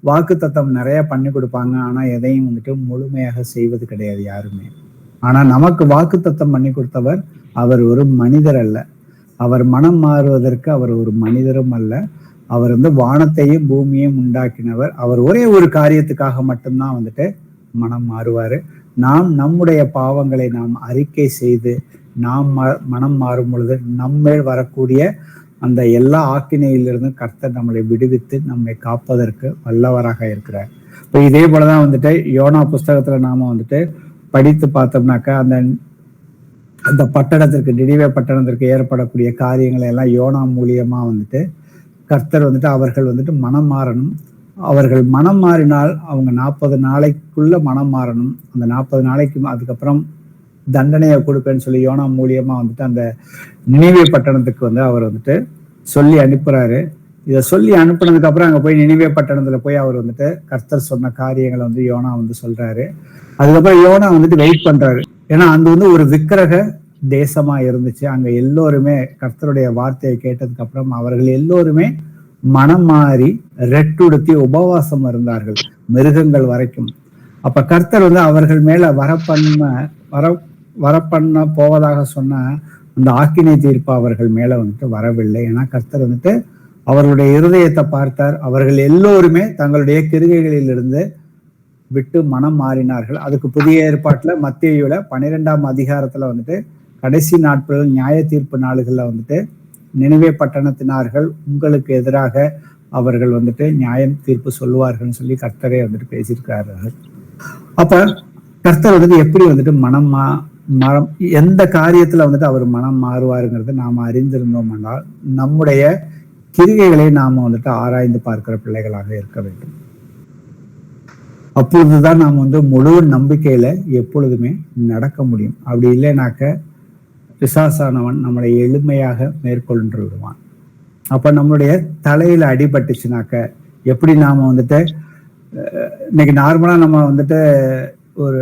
வாக்கு தத்தம் நிறைய பண்ணி கொடுப்பாங்க. ஆனா எதையும் வந்துட்டு முழுமையாக செய்வது கிடையாது யாருமே. ஆனா நமக்கு வாக்கு தத்தம் பண்ணி கொடுத்தவர் அவர் ஒரு மனிதர் அல்ல. அவர் மனம் மாறுவதற்கு அவர் ஒரு மனிதரும் அல்ல. அவர் வந்து வானத்தையும் பூமியையும் உண்டாக்கினவர். அவர் ஒரே ஒரு காரியத்துக்காக மட்டும்தான் வந்துட்டு மனம் மாறுவாரு. நாம் நம்முடைய பாவங்களை நாம் அறிக்கை செய்து நாம் மனம் மாறும் பொழுது நம்மேல் வரக்கூடிய அந்த எல்லா ஆக்கினையிலிருந்து கர்த்தர் நம்மளை விடுவித்து நம்மை காப்பதற்கு வல்லவராக இருக்கிறார். இப்போ இதே போலதான் வந்துட்டு யோனா புஸ்தகத்துல நாம வந்துட்டு படித்து பார்த்தோம்னாக்கா அந்த பட்டணத்திற்கு, நினிவே பட்டணத்திற்கு ஏற்படக்கூடிய காரியங்களை எல்லாம் யோனா மூலியமா வந்துட்டு கர்த்தர் வந்துட்டு அவர்கள் வந்துட்டு மனம் மாறணும். அவர்கள் மனம் மாறினால் அவங்க 40 நாளைக்குள்ள மனம் மாறணும். அந்த 40 நாளைக்கு அதுக்கப்புறம் தண்டனையை கொடுப்பேன்னு சொல்லி யோனா மூலியமா வந்துட்டு அந்த நினிவே பட்டணத்துக்கு வந்து அவர் வந்துட்டு சொல்லி அனுப்புறாரு. இதை சொல்லி அனுப்புனதுக்கு அப்புறம் அங்க போய் நினிவே பட்டணத்துல போய் அவர் வந்துட்டு கர்த்தர் சொன்ன காரியங்களை வந்து யோனா வந்து சொல்றாரு. அதுக்கப்புறம் யோனா வந்துட்டு வெயிட் பண்றாரு. ஏன்னா அது வந்து ஒரு விக்கிரக தேசமா இருந்துச்சு. அங்க எல்லோருமே கர்த்தருடைய வார்த்தையை கேட்டதுக்கு அப்புறம் அவர்கள் எல்லோருமே மனம் மாறி ரெட்டுடுத்தி உபவாசம் இருந்தார்கள், மிருகங்கள் வரைக்கும். அப்ப கர்த்தர் வந்து அவர்கள் மேல வரப்பண்ண போவதாக சொன்ன அந்த ஆக்கினை தீர்ப்பு அவர்கள் மேல வந்துட்டு வரவில்லை. ஏன்னா கர்த்தர் வந்துட்டு அவர்களுடைய இருதயத்தை பார்த்தார். அவர்கள் எல்லோருமே தங்களுடைய கிருகைகளில் இருந்து விட்டு மனம் மாறினார்கள். அதுக்கு புதிய ஏற்பாட்டுல மத்தேயுல 12ஆம் அதிகாரத்துல வந்துட்டு கடைசி நாட்கள் நியாய தீர்ப்பு நாளுகள்ல வந்துட்டு நினிவே பட்டணத்தினார்கள் உங்களுக்கு எதிராக அவர்கள் வந்துட்டு நியாயம் தீர்ப்பு சொல்லுவார்கள்னு சொல்லி கர்த்தரே வந்துட்டு பேசியிருக்கிறார்கள். அப்ப கர்த்தர் வந்துட்டு எப்படி வந்துட்டு மனம் எந்த காரியத்துல வந்துட்டு அவர் மனம் மாறுவாருங்கிறது நாம அறிந்திருந்தோம் என்றால் நம்முடைய கிரிகைகளை நாம வந்துட்டு ஆராய்ந்து பார்க்கிற பிள்ளைகளாக இருக்க வேண்டும். அப்பொழுதுதான் நாம் வந்து முழு நம்பிக்கையில எப்பொழுதுமே நடக்க முடியும். அப்படி இல்லைனாக்க பிசாசானவன் நம்மளை எளிமையாக மேற்கொண்டு விடுவான். அப்ப நம்மளுடைய தலையில அடிபட்டுச்சுனாக்க எப்படி நாம வந்துட்டு இன்னைக்கு நார்மலா நம்ம வந்துட்டு ஒரு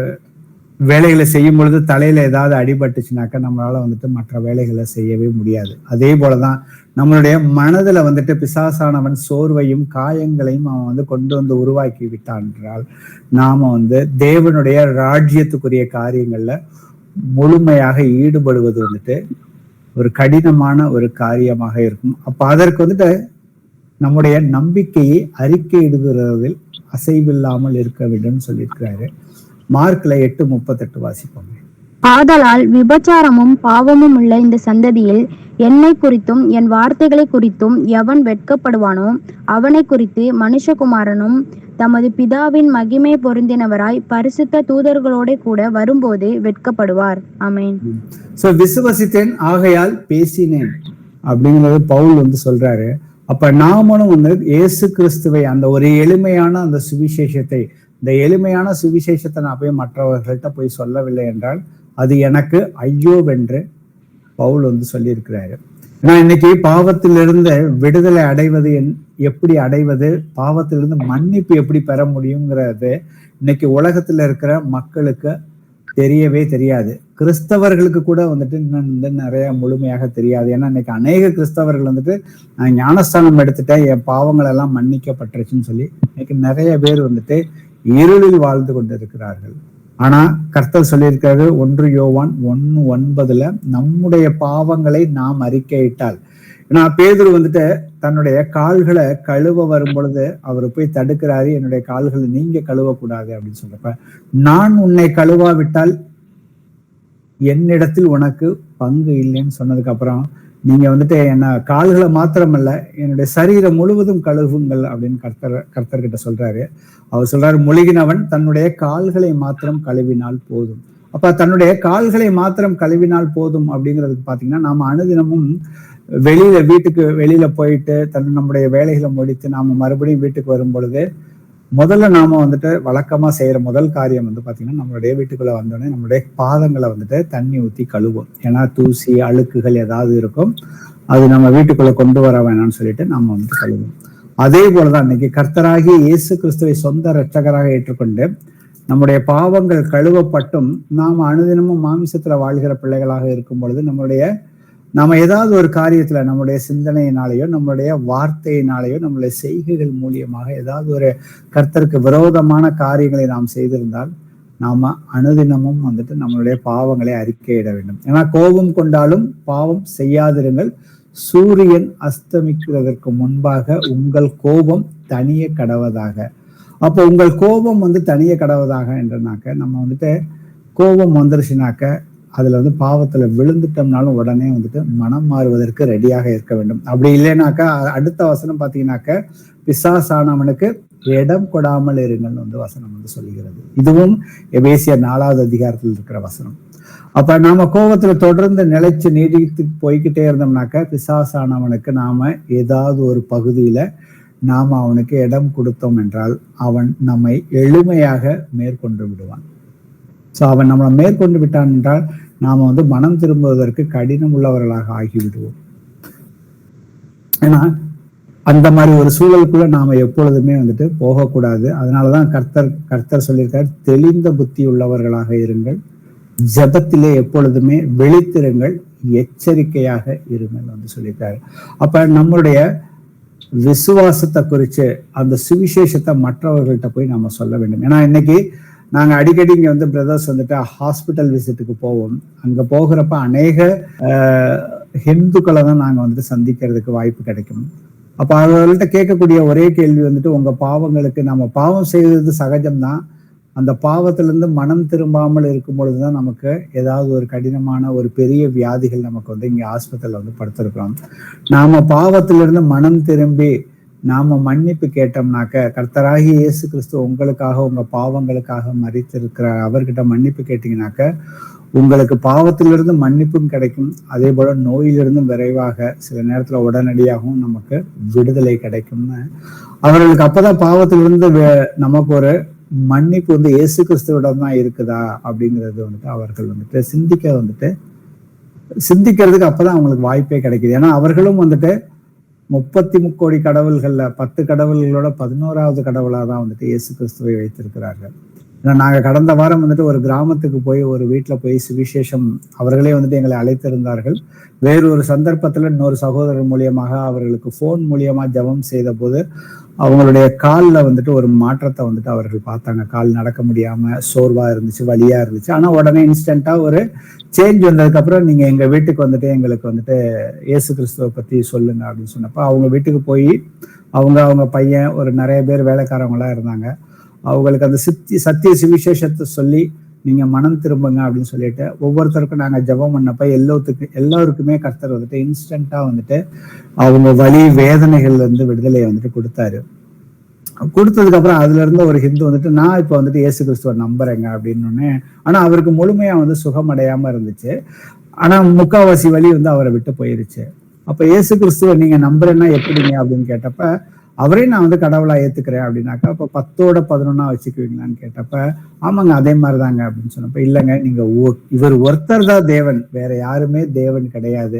வேலைகளை செய்யும் பொழுது தலையில ஏதாவது அடிபட்டுச்சுனாக்கா நம்மளால வந்துட்டு மற்ற வேலைகளை செய்யவே முடியாது. அதே போலதான் நம்மளுடைய மனதுல வந்துட்டு பிசாசானவன் சோர்வையும் காயங்களையும் அவன் வந்து கொண்டு வந்து உருவாக்கி விட்டான் என்றால் நாம வந்து தேவனுடைய ராஜ்யத்துக்குரிய காரியங்கள்ல முழுமையாக ஈடுபடுவது வந்துட்டு ஒரு கடினமான ஒரு காரியமாக இருக்கும். அப்ப அதற்கு வந்துட்டு நம்முடைய நம்பிக்கையை அறிக்கையிடுகிறதில் அசைவில்லாமல் இருக்க வேண்டும் சொல்லியிருக்கிறாரு. மார்க்ல 8:38 வாசிப்போம். ஆதலால் விபச்சாரமும் பாவமும் உள்ள இந்த சந்ததியில் என்னை குறித்தும் என் வார்த்தைகளை குறித்தும் எவன் வெட்கப்படுவானோ அவனை குறித்து மனுஷகுமாரனும் தமது பிதாவின் மகிமை பொருந்தினவராய் பரிசுத்த தூதர்களோட கூட வரும்போது வெட்கப்படுவார். ஆமென். சோ விசுவசித்தேன் ஆகையால் பேசினேன் அப்படிங்கிறது பவுல் வந்து சொல்றாரு. அப்ப நாமளும் வந்து இயேசு கிறிஸ்துவை அந்த ஒரு எளிமையான அந்த சுவிசேஷத்தை, இந்த எளிமையான சுவிசேஷத்தை நான் போய் மற்றவர்கள்ட்ட போய் சொல்லவில்லை என்றால் அது எனக்கு ஐயோவென்று பவுல் வந்து சொல்லியிருக்கிறாரு. நான் இன்னைக்கு பாவத்திலிருந்து விடுதலை அடைவது எப்படி அடைவது, பாவத்திலிருந்து மன்னிப்பு எப்படி பெற முடியுங்கிறது இன்னைக்கு உலகத்துல இருக்கிற மக்களுக்கு தெரியவே தெரியாது. கிறிஸ்தவர்களுக்கு கூட வந்துட்டு இன்னும் வந்து நிறைய முழுமையாக தெரியாது. ஏன்னா இன்னைக்கு அநேக கிறிஸ்தவர்கள் வந்துட்டு நான் ஞானஸ்தானம் எடுத்துட்டேன், என் பாவங்கள் எல்லாம் மன்னிக்கப்பட்டுருச்சுன்னு சொல்லி இன்னைக்கு நிறைய பேர் வந்துட்டு இருளில் வாழ்ந்து கொண்டு இருக்கிறார்கள். ஆனா கர்த்தர் சொல்லியிருக்காரு 1 யோவான் 1:9 நம்முடைய பாவங்களை நாம் அறிக்கையிட்டால், ஏன்னா பேதுரு வந்துட்டு தன்னுடைய கால்களை கழுவ வரும் பொழுது அவர் போய் தடுக்கிறாரு, என்னுடைய கால்களை நீங்க கழுவக்கூடாது அப்படின்னு சொல்றப்ப, நான் உன்னை கழுவாவிட்டால் என்னிடத்தில் உனக்கு பங்கு இல்லைன்னு சொன்னதுக்கு அப்புறம் நீங்க வந்துட்டு என்ன கால்களை மாத்திரமல்ல என்னுடைய சரீரம் முழுவதும் கழுவுங்கள் அப்படின்னு கர்த்தர்கிட்ட சொல்றாரு. அவர் சொல்றாரு, முழுகினவன் தன்னுடைய கால்களை மாத்திரம் கழுவினால் போதும். அப்ப தன்னுடைய கால்களை மாத்திரம் கழுவினால் போதும் அப்படிங்கிறதுக்கு பாத்தீங்கன்னா நாம அனுதினமும் வீட்டுக்கு வெளியில போயிட்டு நம்முடைய வேலைகளை முடித்து நாம மறுபடியும் வீட்டுக்கு வரும் பொழுது முதல்ல நாம வந்துட்டு வழக்கமா செய்யற முதல் காரியம் வந்து பாத்தீங்கன்னா நம்மளுடைய வீட்டுக்குள்ள வந்தோடனே நம்மளுடைய பாதங்களை வந்துட்டு தண்ணி ஊத்தி கழுவோம். ஏன்னா தூசி அழுக்குகள் ஏதாவது இருக்கும், அது நம்ம வீட்டுக்குள்ள கொண்டு வர வேணாம்னு சொல்லிட்டு நம்ம வந்துட்டு கழுவோம். அதே போலதான் இன்னைக்கு கர்த்தராகிய இயேசு கிறிஸ்துவை சொந்த இரட்சகராக ஏற்றுக்கொண்டு நம்முடைய பாவங்கள் கழுவப்பட்டும் நாம அனுதினமும் மாமிசத்துல வாழ்கிற பிள்ளைகளாக இருக்கும் பொழுது நாம ஏதாவது ஒரு காரியத்துல நம்முடைய சிந்தனையினாலேயோ நம்மளுடைய வார்த்தையினாலேயோ நம்மளுடைய செய்கைகள் மூலியமாக ஏதாவது ஒரு கர்த்தருக்கு விரோதமான காரியங்களை நாம் செய்திருந்தால் நாம அனுதினமும் வந்துட்டு நம்மளுடைய பாவங்களை அறிக்கையிட வேண்டும். ஏன்னா கோபம் கொண்டாலும் பாவம் செய்யாதிருங்கள், சூரியன் அஸ்தமிக்கிறதற்கு முன்பாக உங்கள் கோபம் தனிய கடவதாக. அப்போ உங்கள் கோபம் வந்து தனிய கடவதாக என்றனாக்க நம்ம வந்துட்டு கோபம் வந்துருச்சுனாக்க அதுல வந்து பாவத்துல விழுந்துட்டோம்னாலும் உடனே வந்துட்டு மனம் மாறுவதற்கு ரெடியாக இருக்க வேண்டும். அப்படி இல்லைனாக்கா அடுத்த வசனம் பாத்தீங்கன்னாக்க பிசாசானவனுக்கு இடம் கொடாமல் இருங்கள் வந்து வசனம் வந்து சொல்லுகிறது. இதுவும் எபேசியர் 4வது அதிகாரத்தில் இருக்கிற வசனம். அப்ப நாம கோபத்துல தொடர்ந்து நிலைச்சு நீடித்து போய்கிட்டே இருந்தோம்னாக்க பிசாசானவனுக்கு நாம ஏதாவது ஒரு பகுதியில நாம அவனுக்கு இடம் கொடுத்தோம் என்றால் அவன் நம்மை எளிமையாக மேற்கொண்டு விடுவான். சோ அவன் நம்மளை மேற்கொண்டு விட்டான் என்றால் நாம வந்து மனம் திரும்புவதற்கு கடினம் உள்ளவர்களாக ஆகிவிடுவோம். ஏன்னா அந்த மாதிரி ஒரு சூழலுக்குள்ள நாம எப்பொழுதுமே வந்துட்டு போகக்கூடாது. அதனாலதான் கர்த்தர் சொல்லியிருக்காரு, தெளிந்த புத்தி உள்ளவர்களாக இருங்கள், ஜெபத்திலே எப்பொழுதுமே விழித்திருங்கள், எச்சரிக்கையாக இருங்கள் வந்து சொல்லியிருக்காரு. அப்ப நம்மளுடைய விசுவாசத்தை குறிச்சு அந்த சுவிசேஷத்தை மற்றவர்கள்ட்ட போய் நாம சொல்ல வேண்டும். ஏன்னா இன்னைக்கு நாங்க அடிக்கடி இங்க வந்து பிரதர்ஸ் வந்துட்டு ஹாஸ்பிட்டல் விசிட்டுக்கு போவோம். அங்க போகிறப்ப அநேக ஹிந்துக்களை தான் நாங்க வந்துட்டு சந்திக்கிறதுக்கு வாய்ப்பு கிடைக்கும். அப்ப அவர்கள்ட்ட கேட்கக்கூடிய ஒரே கேள்வி வந்துட்டு, உங்க பாவங்களுக்கு, நம்ம பாவம் செய்வது சகஜம்தான், அந்த பாவத்திலிருந்து மனம் திரும்பாமல் இருக்கும் பொழுதுதான் நமக்கு ஏதாவது ஒரு கடினமான ஒரு பெரிய வியாதிகள் நமக்கு வந்து இங்க ஆஸ்பத்திரியில வந்து படுத்திருக்கிறோம். நாம பாவத்திலிருந்து மனம் திரும்பி நாம மன்னிப்பு கேட்டோம்னாக்க, கர்த்தராகி இயேசு கிறிஸ்து உங்களுக்காக உங்க பாவங்களுக்காக மரித்திருக்கிற அவர்கிட்ட மன்னிப்பு கேட்டீங்கன்னாக்க உங்களுக்கு பாவத்திலிருந்து மன்னிப்பும் கிடைக்கும். அதே போல நோயிலிருந்தும் விரைவாக சில நேரத்துல உடனடியாகவும் நமக்கு விடுதலை கிடைக்கும்னு அவர்களுக்கு அப்பதான் பாவத்திலிருந்து நமக்கு ஒரு மன்னிப்பு வந்து இயேசு கிறிஸ்துவிடம் தான் இருக்குதா அப்படிங்கிறது வந்துட்டு அவர்கள் வந்துட்டு சிந்திக்கிறதுக்கு அப்பதான் அவங்களுக்கு வாய்ப்பே கிடைக்குது. ஏன்னா அவர்களும் வந்துட்டு 33 கோடி கடவுள்கள்ல 10 கடவுள்களோட 11வது கடவுளா தான் வந்துட்டு இயேசு கிறிஸ்துவை வைத்திருக்கிறார்கள். நாங்க கடந்த வாரம் வந்துட்டு ஒரு கிராமத்துக்கு போய் ஒரு வீட்டுல போய் சுவிசேஷம் அவர்களே வந்துட்டு எங்களை அழைத்திருந்தார்கள். வேறொரு சந்தர்ப்பத்துல இன்னொரு சகோதரர் மூலியமாக அவர்களுக்கு போன் மூலியமா ஜெபம் செய்த போது அவங்களுடைய கால்ல வந்துட்டு ஒரு மாற்றத்தை வந்துட்டு அவர்கள் பார்த்தாங்க. கால் நடக்க முடியாம சோர்வா இருந்துச்சு, வலியா இருந்துச்சு. ஆனா உடனே இன்ஸ்டன்டா ஒரு சேஞ்ச் வந்ததுக்கு அப்புறம் நீங்க எங்க வீட்டுக்கு வந்துட்டு எங்களுக்கு வந்துட்டு இயேசு கிறிஸ்துவை பத்தி சொல்லுங்க அப்படின்னு சொன்னப்ப அவங்க வீட்டுக்கு போய் அவங்க பையன் ஒரு நிறைய பேர் வேலைக்காரவங்க எல்லாம் இருந்தாங்க. அவங்களுக்கு அந்த சத்திய சுவிசேஷத்தை சொல்லி நீங்க மனம் திரும்புங்க அப்படின்னு சொல்லிட்டு ஒவ்வொருத்தருக்கும் நாங்க ஜெபம் பண்ணப்ப எல்லாருக்குமே கர்த்தர் வந்துட்டு இன்ஸ்டன்டா வந்துட்டு அவங்க வலி வேதனைகள்ல இருந்து விடுதலையை வந்துட்டு கொடுத்தாரு. கொடுத்ததுக்கு அப்புறம் அதுல இருந்து ஒரு ஹிந்து வந்துட்டு நான் இப்ப வந்துட்டு இயேசு கிறிஸ்துவ நம்புறேங்க அப்படின்னு. ஆனா அவருக்கு முழுமையா வந்து சுகம் அடையாம இருந்துச்சு. ஆனா முக்காவாசி வலி வந்து அவரை விட்டு போயிருச்சு. அப்ப இயேசு கிறிஸ்துவ நீங்க நம்புறேன்னா எப்படிங்க அப்படின்னு கேட்டப்ப அவரே நான் வந்து கடவுளா ஏத்துக்கிறேன் அப்படின்னாக்கா அப்ப 10 11 வச்சுக்குவீங்களான்னு கேட்டப்ப ஆமாங்க அதே மாதிரிதாங்க அப்படின்னு சொன்னப்ப இல்லைங்க நீங்க இவர் ஒருத்தர் தான் தேவன், வேற யாருமே தேவன் கிடையாது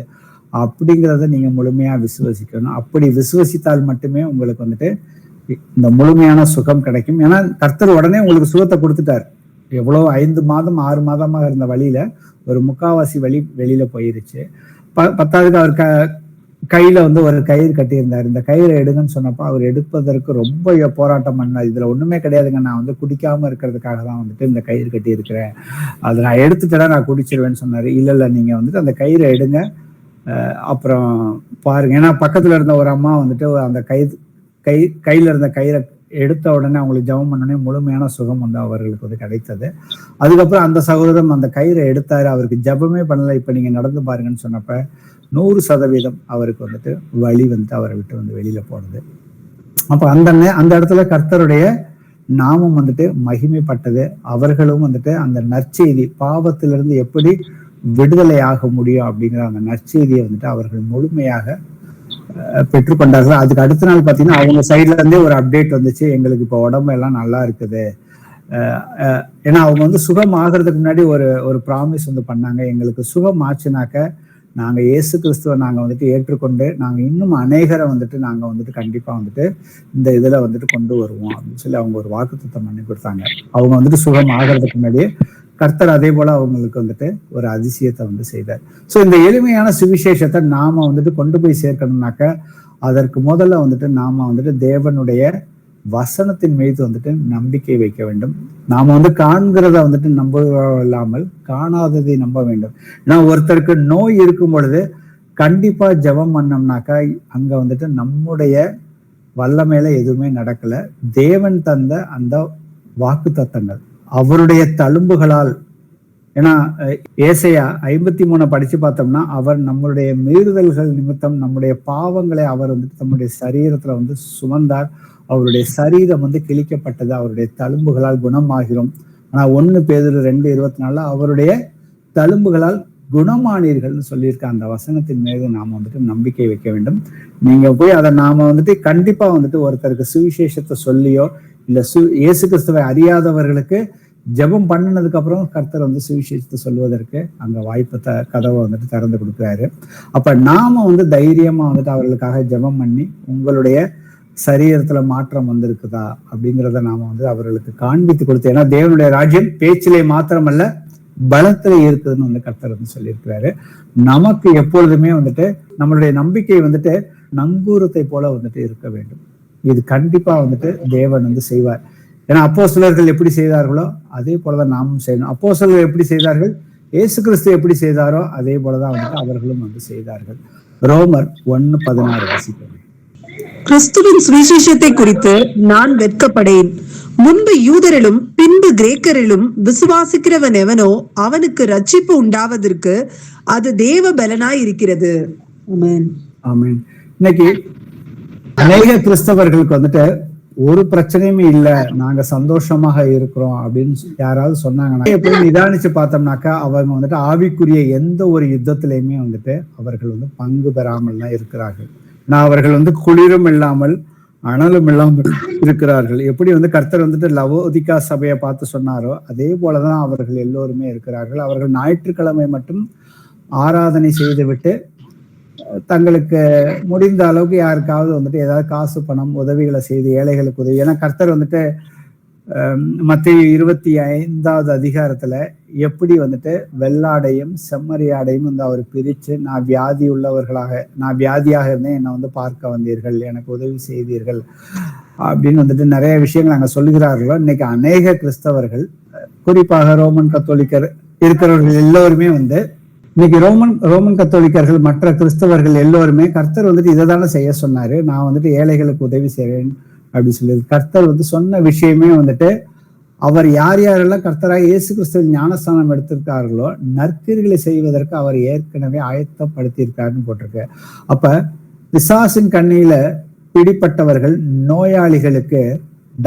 அப்படிங்கிறத நீங்க முழுமையா விசுவசிக்கணும். அப்படி விசுவசித்தால் மட்டுமே உங்களுக்கு வந்துட்டு இந்த முழுமையான சுகம் கிடைக்கும். ஏன்னா கர்த்தர் உடனே உங்களுக்கு சுகத்தை கொடுத்துட்டார். எவ்வளவு 5 மாதம் 6 மாதமாக இருந்த வழியில ஒரு முக்காவாசி வழி வெளியில போயிருச்சு. 10வது அவர் கையில வந்து ஒரு கயிறு கட்டியிருந்தார். இந்த கயிறை எடுங்கன்னு சொன்னப்ப அவர் எடுப்பதற்கு ரொம்ப போராட்டம் பண்ணார். இதுல ஒண்ணுமே கிடையாதுங்க, நான் வந்து குடிக்காம இருக்கிறதுக்காக தான் வந்துட்டு இந்த கயிறு கட்டி இருக்கிறேன், அதை நான் எடுத்துட்டா நான் குடிச்சிருவேன்னு சொன்னாரு. இல்ல நீங்க வந்துட்டு அந்த கயிறை எடுங்க அப்புறம் பாருங்க. ஏன்னா பக்கத்துல இருந்த ஒரு அம்மா வந்துட்டு அந்த கையில இருந்த கயிறை எடுத்த உடனே அவங்களுக்கு ஜெபம் பண்ணனே முழுமையான சுகம் வந்து அவர்களுக்கு வந்து கிடைத்தது. அதுக்கப்புறம் அந்த சகோதரன் அந்த கயிறை எடுத்தாரு, அவருக்கு ஜெபமே பண்ணல, இப்ப நீங்க நடந்து பாருங்கன்னு சொன்னப்ப 100% அவருக்கு வந்துட்டு வலி வந்துட்டு அவரை விட்டு வந்து வெளியில போனது. அப்ப அந்த இடத்துல கர்த்தருடைய நாமம் வந்துட்டு மகிமைப்பட்டது. அவர்களும் வந்துட்டு அந்த நற்செய்தி பாவத்திலிருந்து எப்படி விடுதலை ஆக முடியும் அப்படிங்கிற அந்த நற்செய்தியை வந்துட்டு அவர்கள் முழுமையாக பெற்றுக்கொண்டார்கள். அதுக்கு அடுத்த நாள் பாத்தீங்கன்னா அவங்க சைட்ல இருந்தே ஒரு அப்டேட் வந்துச்சு, எங்களுக்கு இப்ப உடம்பு எல்லாம் நல்லா இருக்குது. ஏன்னா அவங்க வந்து சுகம் ஆகிறதுக்கு முன்னாடி ஒரு ப்ராமிஸ் வந்து பண்ணாங்க, எங்களுக்கு சுகம் ஆச்சுனாக்க நாங்க இயேசு கிறிஸ்துவை நாங்க வந்துட்டு ஏற்றுக்கொண்டு நாங்க இன்னும் அநேகரை வந்துட்டு நாங்க வந்துட்டு கண்டிப்பா வந்துட்டு இந்த இதுல வந்துட்டு கொண்டு வருவோம் அப்படின்னு சொல்லி அவங்க ஒரு வாக்குத்தத்தம் பண்ணி கொடுத்தாங்க. அவங்க வந்துட்டு சுகம் ஆகிறதுக்கு முன்னாடியே கர்த்தர் அதே போல அவங்களுக்கு வந்துட்டு ஒரு அதிசயத்தை வந்து செய்தார். சோ இந்த எளிமையான சுவிசேஷத்தை நாம வந்துட்டு கொண்டு போய் சேர்க்கணும்னாக்க அதற்கு முதல்ல வந்துட்டு நாம வந்துட்டு தேவனுடைய வசனத்தின் மீது வந்துட்டு நம்பிக்கை வைக்க வேண்டும். நாம வந்து காண்கிறத வந்துட்டு நம்ப இல்லாமல் காணாததை நம்ப வேண்டும். ஏன்னா ஒருத்தருக்கு நோய் இருக்கும் பொழுது கண்டிப்பா ஜெபம் பண்ணோம்னாக்கா அங்க வந்துட்டு நம்முடைய வல்லமையில எதுவுமே நடக்கல. தேவன் தந்த அந்த வாக்கு தத்தங்கள் அவருடைய தழும்புகளால், ஏன்னா ஏசாயா 53 படிச்சு பார்த்தோம்னா அவர் நம்மளுடைய மீறுதல்கள் நிமித்தம் நம்முடைய பாவங்களை அவர் வந்துட்டு தம்முடைய சரீரத்துல வந்து சுமந்தார், அவருடைய சரீரம் வந்து கிழிக்கப்பட்டது, அவருடைய தழும்புகளால் குணமாகிறோம். ஆனா 1 பேதுரு 2:24 அவருடைய தழும்புகளால் குணமானீர்கள்னு சொல்லியிருக்க அந்த வசனத்தின் மீது நாம வந்துட்டு நம்பிக்கை வைக்க வேண்டும். நீங்க போய் அதை நாம வந்துட்டு கண்டிப்பா வந்துட்டு ஒருத்தருக்கு சுவிசேஷத்தை சொல்லியோ இல்ல இயேசு கிறிஸ்துவை அறியாதவர்களுக்கு ஜெபம் பண்ணினதுக்கு அப்புறம் கர்த்தர் வந்து சுவிசேஷத்தை சொல்வதற்கு அங்க வாய்ப்பு கதவை வந்துட்டு திறந்து கொடுக்குறாரு. அப்ப நாம வந்து தைரியமா வந்துட்டு அவர்களுக்காக ஜெபம் பண்ணி உங்களுடைய சரீரத்துல மாற்றம் வந்திருக்குதா அப்படிங்கிறத நாம வந்து அவர்களுக்கு காண்பித்து கொடுத்து, ஏன்னா தேவனுடைய ராஜ்யம் பேச்சிலே மாத்திரமல்ல பலத்திலே இருக்குதுன்னு வந்து கர்த்தர் வந்து சொல்லியிருக்கிறாரு. நமக்கு எப்பொழுதுமே வந்துட்டு நம்மளுடைய நம்பிக்கை வந்துட்டு நங்கூரத்தை போல வந்துட்டு இருக்க வேண்டும். இது கண்டிப்பா வந்துட்டு தேவன் வந்து செய்வார். ஏன்னா அப்போஸ்தலர்கள் எப்படி செய்தார்களோ அதே போலதான் நாமும் செய்யணும். அப்போஸ்தலர்கள் எப்படி செய்தார்கள், இயேசு கிறிஸ்து எப்படி செய்தாரோ அதே போலதான் வந்துட்டு அவர்களும் வந்து செய்தார்கள். ரோமர் 1:16 வாசிக்கிறேன். கிறிஸ்துவின் சுவிசேஷத்தை குறித்து நான் வெட்கப்படேன். முன்பு யூதரிலும் பின்பு கிரேக்கரிலும் விசுவாசிக்கிறவன் எவனோ அவனுக்கு ரட்சிப்பு உண்டாவதற்கு அது தேவ பலனாய் இருக்கிறது. ஆமென். ஆமென். இன்னைக்கு அநேக கிறிஸ்தவர்களுக்கு வந்துட்டு ஒரு பிரச்சனையுமே இல்ல, நாங்க சந்தோஷமாக இருக்கிறோம் அப்படின்னு யாராவது சொன்னாங்கன்னா எப்படி நிதானிச்சு பார்த்தோம்னாக்கா அவங்க வந்துட்டு ஆவிக்குரிய எந்த ஒரு யுத்தத்திலையுமே வந்துட்டு அவர்கள் வந்து பங்கு பெறாமல் தான் இருக்கிறார்கள். நான் அவர்கள் வந்து குளிரும் இல்லாமல் அனலும் இல்லாமல் இருக்கிறார்கள். எப்படி வந்து கர்த்தர் வந்துட்டு லவோதிகா சபையை பார்த்து சொன்னாரோ அதே போலதான் அவர்கள் எல்லோருமே இருக்கிறார்கள். அவர்கள் ஞாயிற்றுக்கிழமை மட்டும் ஆராதனை செய்துவிட்டு தங்களுக்கு முடிந்த அளவுக்கு யாருக்காவது வந்துட்டு ஏதாவது காசு பணம் உதவிகளை செய்து ஏழைகளுக்கு உதவி, ஏன்னா கர்த்தர் வந்துட்டு மத்தேயு 25வது அதிகாரத்துல எப்படி வந்துட்டு வெள்ளாடையும் செம்மறியாடையும் வந்து அவர் பிரிச்சு, நான் வியாதியாக இருந்தேன், என்னை வந்து பார்க்க வந்தீர்கள், எனக்கு உதவி செய்தீர்கள் அப்படின்னு வந்துட்டு நிறைய விஷயங்கள் அங்க சொல்லுகிறார்களோ. இன்னைக்கு அநேக கிறிஸ்தவர்கள், குறிப்பாக ரோமன் கத்தோலிக்கர் இருக்கிறவர்கள் எல்லோருமே வந்து இன்னைக்கு ரோமன் கத்தோலிக்கர்கள், மற்ற கிறிஸ்தவர்கள் எல்லோருமே கர்த்தர் வந்துட்டு இதை தானே செய்ய சொன்னாரு, நான் வந்துட்டு ஏழைகளுக்கு உதவி செய்வேன் அப்படின்னு சொல்லி கர்த்தர் வந்து சொன்ன விஷயமே வந்துட்டு, அவர் யார் யாரெல்லாம் கர்த்தராக இயேசு கிறிஸ்துவின் ஞானஸ்தானம் எடுத்திருக்கார்களோ நற்கிரிகளை செய்வதற்கு அவர் ஏற்கனவே ஆயத்தப்படுத்தியிருக்காருன்னு போட்டிருக்கு. அப்ப பிசாசின் கண்ணியில பிடிப்பட்டவர்கள், நோயாளிகளுக்கு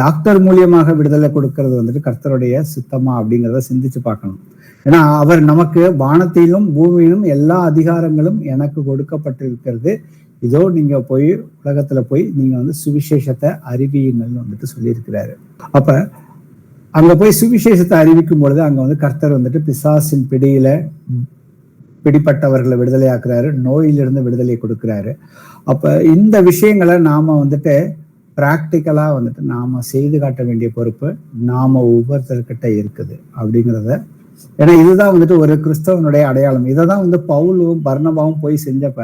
டாக்டர் மூலியமாக விடுதலை கொடுக்கறது வந்துட்டு கர்த்தருடைய சித்தமா அப்படிங்கிறத சிந்திச்சு பார்க்கணும். ஏன்னா அவர் நமக்கு வானத்திலும் பூமியிலும் எல்லா அதிகாரங்களும் எனக்கு கொடுக்கப்பட்டிருக்கிறது, இதோ நீங்க போய் உலகத்துல போய் நீங்க வந்து சுவிசேஷத்தை அறிவியுங்கள்னு வந்துட்டு சொல்லியிருக்கிறாரு. அப்ப அங்க போய் சுவிசேஷத்தை அறிவிக்கும் பொழுது அங்க வந்து கர்த்தர் வந்துட்டு பிசாசின் பிடிப்பட்டவர்களை விடுதலை ஆக்குறாரு, நோயிலிருந்து விடுதலை கொடுக்கிறாரு. அப்ப இந்த விஷயங்களை நாம வந்துட்டு பிராக்டிக்கலா வந்துட்டு நாம செய்து காட்ட வேண்டிய பொறுப்பு நாம ஒவ்வொருத்தர்கிட்ட இருக்குது அப்படிங்கிறத. ஏன்னா இதுதான் வந்துட்டு ஒரு கிறிஸ்தவனுடைய அடையாளம். இதைதான் வந்து பவுலும் பர்னபாவும் போய் செஞ்சப்ப,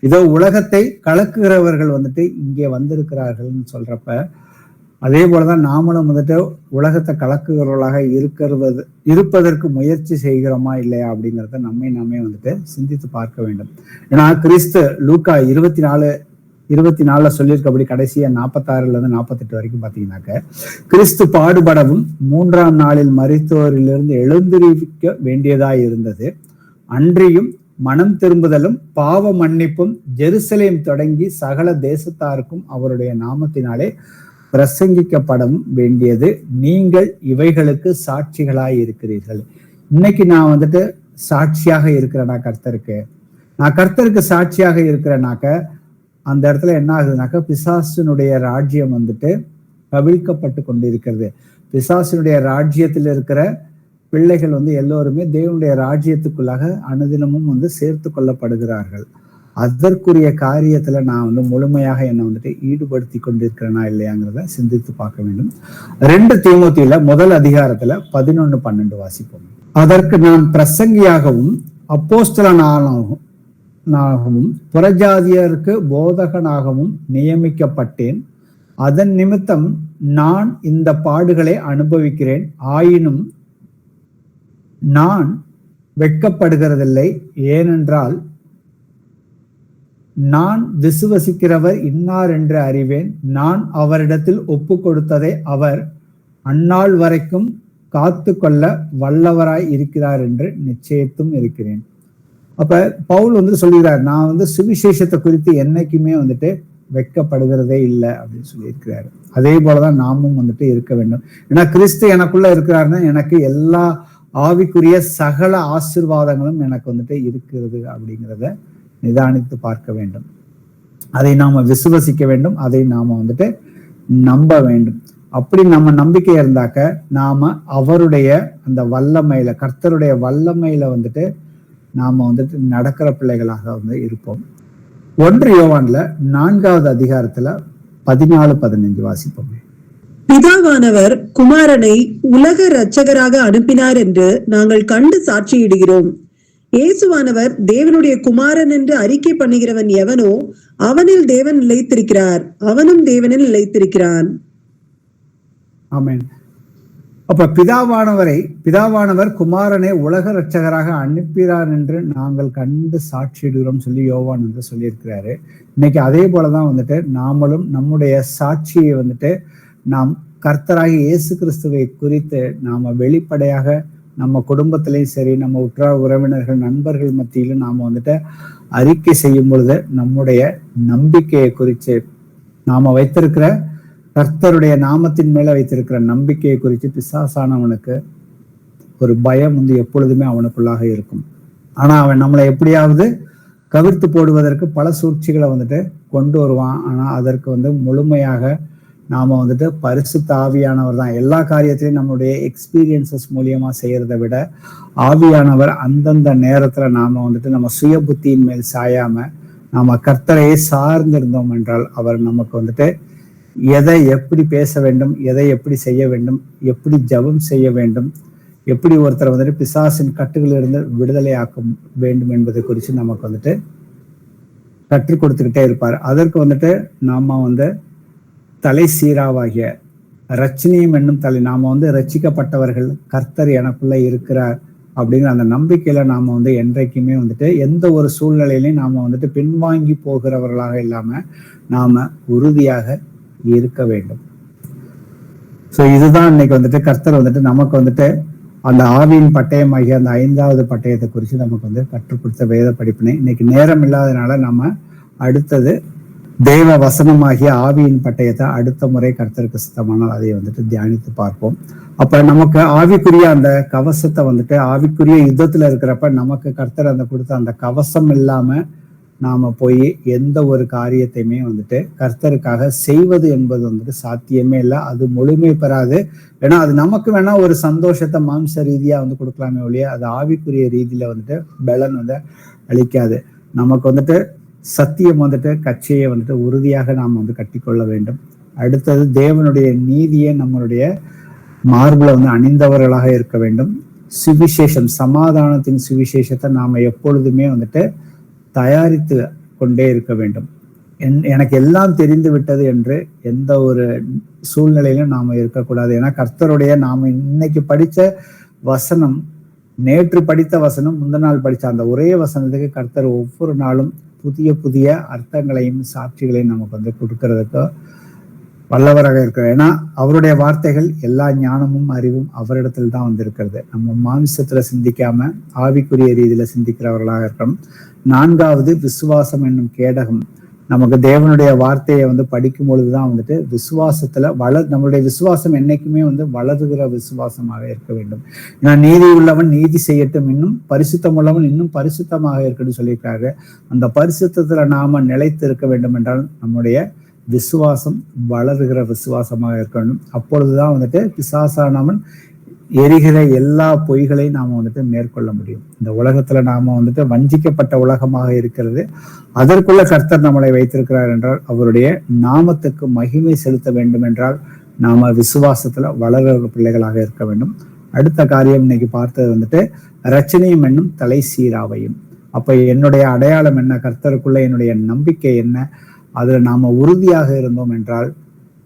இதோ உலகத்தை கலக்குகிறவர்கள் வந்துட்டு இங்கே வந்திருக்கிறார்கள்னு சொல்றப்ப, அதே போலதான் நாமளும் வந்துட்டு உலகத்தை கலக்குகிறவர்களாக இருப்பதற்கு முயற்சி செய்கிறோமா இல்லையா அப்படிங்கிறத நாமே வந்துட்டு சிந்தித்து பார்க்க வேண்டும். ஏன்னா கிறிஸ்து லூக்கா 24 சொல்லியிருக்கபடி கடைசியா 46 48 வரைக்கும் பாத்தீங்கன்னாக்க, கிறிஸ்து பாடுபடவும் 3ஆம் நாளில் மரித்தோரிலிருந்து எழுந்திருக்க வேண்டியதாய் இருந்தது, அன்றியும் மனம் திரும்புதலும் பாவ மன்னிப்பும் ஜெருசலேம் தொடங்கி சகல தேசத்தாருக்கும் அவருடைய நாமத்தினாலே பிரசங்கிக்கப்படவும் வேண்டியது, நீங்கள் இவைகளுக்கு சாட்சிகளாய் இருக்கிறீர்கள். இன்னைக்கு நான் வந்துட்டு சாட்சியாக இருக்கிறேனா கர்த்தருக்கு, நான் கர்த்தருக்கு சாட்சியாக இருக்கிறேனாக்க அந்த இடத்துல என்ன ஆகுதுனாக்கா, பிசாசினுடைய ராஜ்யம் வந்துட்டு கவிழ்க்கப்பட்டு கொண்டிருக்கிறது. பிசாசினுடைய ராஜ்யத்தில் இருக்கிற பிள்ளைகள் வந்து எல்லோருமே தேவனுடைய ராஜ்யத்துக்குள்ளாக அனுதினமும் வந்து சேர்த்து கொள்ளப்படுகிறார்கள். அதற்குரிய காரியத்துல நான் வந்து முழுமையாக என்னை வந்துட்டு ஈடுபடுத்தி கொண்டிருக்கிறேனா இல்லையாங்கிறத சிந்தித்து பார்க்க வேண்டும். 2 தீமோத்தேயுல 1 அதிகாரத்துல 11-12 வாசிப்போம். அதற்கு நான் பிரசங்கியாகவும் அப்போஸ்தலனாகவும் புறஜாதியருக்கு போதகனாகவும் நியமிக்கப்பட்டேன். அதன் நிமித்தம் நான் இந்த பாடுகளை அனுபவிக்கிறேன். ஆயினும் நான் வெட்கப்படுகிறதில்லை, ஏனென்றால் நான் விசுவசிக்கிறவர் இன்னார் என்று அறிவேன். நான் அவரிடத்தில் ஒப்பு கொடுத்ததை அவர் அந்நாள் வரைக்கும் காத்து கொள்ள வல்லவராய் இருக்கிறார் என்று நிச்சயித்தும் இருக்கிறேன். அப்ப பவுல் வந்து சொல்லுகிறார், நான் வந்து சுவிசேஷத்தை குறித்து என்னைக்குமே வந்துட்டு வெட்கப்படுகிறதே இல்லை அப்படின்னு சொல்லியிருக்கிறாரு. அதே போலதான் நாமும் வந்துட்டு இருக்க வேண்டும். ஏன்னா கிறிஸ்து எனக்குள்ள இருக்கிறாருன்னா எனக்கு எல்லா ஆவிக்குரிய சகல ஆசீர்வாதங்களும் எனக்கு வந்துட்டு இருக்கிறது அப்படிங்கிறத நிதானித்து பார்க்க வேண்டும். அதை நாம விசுவசிக்க வேண்டும், அதை நாம வந்துட்டு நம்ப வேண்டும். அப்படி நம்ம நம்பிக்கை இருந்தாக்க நாம அவருடைய அந்த வல்லமையில, கர்த்தருடைய வல்லமையில வந்துட்டு நாம வந்துட்டு நடக்கிற பிள்ளைகளாக வந்து இருப்போம். 1 யோவான்ல 4வது அதிகாரத்துல 14-15 வாசிப்போம். பிதாவானவர் குமாரனை உலக இரட்சகராக அனுப்பினார் என்று நாங்கள் கண்டு சாட்சியிடுகிறோம். இயேசுவானவர் தேவனுடைய குமாரன் என்று அறிக்கை பண்ணுகிறவன் எவனோ அவனில் தேவன் நிலைத்திருக்கிறார், அவனும் தேவனில் நிலைத்திருக்கிறான். ஆமென். அப்ப பிதாவானவர் குமாரனை உலக இரட்சகராக அனுப்பினார் என்று நாங்கள் கண்டு சாட்சியிடுகிறோம் சொல்லி யோவான் என்று சொல்லியிருக்கிறாரு. இன்னைக்கு அதே போலதான் வந்துட்டு நாமளும் நம்முடைய சாட்சியை வந்துட்டு நாம் கர்த்தராகிய இயேசு கிறிஸ்துவை குறித்து நாம வெளிப்படையாக நம்ம குடும்பத்திலையும் சரி, நம்ம உற்றார் உறவினர்கள் நண்பர்கள் மத்தியிலும் நாம வந்துட்டு அறிக்கை செய்யும் பொழுது நம்முடைய நம்பிக்கையை குறித்து, நாம வைத்திருக்கிற கர்த்தருடைய நாமத்தின் மேல வைத்திருக்கிற நம்பிக்கையை குறித்து பிசாசானவனுக்கு ஒரு பயம் வந்து எப்பொழுதுமே அவனுக்குள்ளாக இருக்கும். ஆனா அவன் நம்மளை எப்படியாவது கவிழ்த்து போடுவதற்கு பல சூழ்ச்சிகளை வந்துட்டு கொண்டு வருவான். ஆனா அதற்கு வந்து முழுமையாக நாம வந்துட்டு பரிசுத்த ஆவியானவர் தான் எல்லா காரியத்திலையும் நம்மளுடைய எக்ஸ்பீரியன்சஸ் மூலியமா செய்யறதை விட, ஆவியானவர் அந்தந்த நேரத்துல நாம வந்துட்டு நம்ம சுய புத்தியின் மேல் சாயாம நாம கர்த்தரையே சார்ந்திருந்தோம் என்றால் அவர் நமக்கு வந்துட்டு எதை எப்படி பேச வேண்டும், எதை எப்படி செய்ய வேண்டும், எப்படி ஜெபம் செய்ய வேண்டும், எப்படி ஒருத்தரை வந்துட்டு பிசாசின் கட்டுகளிலிருந்து விடுதலையாக்க வேண்டும் என்பதை குறித்து நமக்கு வந்துட்டு கற்றுக் கொடுத்துக்கிட்டே இருப்பார். அதற்கு வந்துட்டு நாம வந்து தலை சீராவாகிய ரட்சணியம் என்னும் தலை, நாம வந்து ரட்சிக்கப்பட்டவர்கள், கர்த்தர் எனக்குள்ள இருக்கிறார் அப்படிங்கிற அந்த நம்பிக்கையில நாம வந்து என்றைக்குமே வந்துட்டு எந்த ஒரு சூழ்நிலையிலையும் நாம வந்துட்டு பின்வாங்கி போகிறவர்களாக இல்லாம நாம உறுதியாக இருக்க வேண்டும். ஸோ இதுதான் இன்னைக்கு வந்துட்டு கர்த்தர் வந்துட்டு நமக்கு வந்துட்டு அந்த ஆவியின் பட்டயமாகிய அந்த 5வது பட்டயத்தை குறித்து நமக்கு வந்து கற்றுக் கொடுத்த வேத படிப்பினை. இன்னைக்கு நேரம் இல்லாதனால நம்ம அடுத்தது தேவ வசனமாகிய ஆவியின் பட்டயத்தை அடுத்த முறை கர்த்தருக்கு சித்தமானால் அதை வந்துட்டு தியானித்து பார்ப்போம். அப்ப நமக்கு ஆவிக்குரிய அந்த கவசத்தை வந்துட்டு ஆவிக்குரிய யுத்தத்துல இருக்கிறப்ப நமக்கு கர்த்தர் அந்த கொடுத்த அந்த கவசம் இல்லாம நாம போய் எந்த ஒரு காரியத்தையுமே வந்துட்டு கர்த்தருக்காக செய்வது என்பது வந்துட்டு சாத்தியமே இல்லை. அது முழுமை பெறாது. ஏன்னா அது நமக்கு வேணா ஒரு சந்தோஷத்தை மாம்ச ரீதியா வந்து கொடுக்கலாமே ஒழிய அது ஆவிக்குரிய ரீதியில வந்துட்டு பலன் வந்து அளிக்காது. நமக்கு வந்துட்டு சத்தியம் வந்துட்டு கட்சியை வந்துட்டு உறுதியாக நாம் வந்து கட்டிக்கொள்ள வேண்டும். அடுத்தது தேவனுடைய நீதியை நம்மளுடைய மார்புல வந்து அணிந்தவர்களாக இருக்க வேண்டும். சுவிசேஷம், சமாதானத்தின் சுவிசேஷத்தை நாம எப்பொழுதுமே வந்துட்டு தயாரித்து கொண்டே இருக்க வேண்டும். எனக்கு எல்லாம் தெரிந்து விட்டது என்று எந்த ஒரு சூழ்நிலையிலும் நாம இருக்கக்கூடாது. ஏன்னா கர்த்தருடைய நாம இன்னைக்கு படிச்ச வசனம், நேற்று படித்த வசனம், முந்தின நாள் படிச்ச அந்த ஒரே வசனத்துக்கு கர்த்தர் ஒவ்வொரு நாளும் புதிய புதிய அர்த்தங்களையும் சாட்சிகளையும் நமக்கு வந்து கொடுக்கறதுக்கு வல்லவராக இருக்கிறார். ஏன்னா அவருடைய வார்த்தைகள் எல்லா ஞானமும் அறிவும் அவரிடத்தில் தான் வந்து இருக்கிறது. நம்ம மாமிசத்துல சிந்திக்காம ஆவிக்குரிய ரீதியில சிந்திக்கிறவர்களாக இருக்கணும். 4வது விசுவாசம் என்னும் கேடகம். நமக்கு தேவனுடைய வார்த்தையை வந்து படிக்கும் பொழுதுதான் வந்துட்டு விசுவாசத்துல நம்மளுடைய விசுவாசம் என்னைக்குமே வந்து வளருகிற விசுவாசமாக இருக்க வேண்டும். ஏன்னா நீதி உள்ளவன் நீதி செய்யட்டும், இன்னும் பரிசுத்தம் உள்ளவன் இன்னும் பரிசுத்தமாக இருக்கட்டும் சொல்லியிருக்காரு. அந்த பரிசுத்தத்துல நாம நிலைத்து இருக்க வேண்டும் என்றால் நம்முடைய விசுவாசம் வளருகிற விசுவாசமாக இருக்க வேண்டும். அப்பொழுதுதான் வந்துட்டு பிசாசானவன் எரிகிற எல்லா பொய்களையும் நாம வந்துட்டு மேற்கொள்ள முடியும். இந்த உலகத்துல நாம வந்துட்டு வஞ்சிக்கப்பட்ட உலகமாக இருக்கிறது. அதற்குள்ள கர்த்தர் நம்மளை வைத்திருக்கிறார் என்றால் அவருடைய நாமத்துக்கு மகிமை செலுத்த வேண்டும் என்றால் நாம விசுவாசத்துல வளர்கிற பிள்ளைகளாக இருக்க வேண்டும். அடுத்த காரியம் இன்னைக்கு பார்த்தது வந்துட்டு ரட்சணியம் என்னும் தலை சீராவையும். அப்ப என்னுடைய அடையாளம் என்ன, கர்த்தருக்குள்ள என்னுடைய நம்பிக்கை என்ன, அதுல நாம உறுதியாக இருந்தோம் என்றால்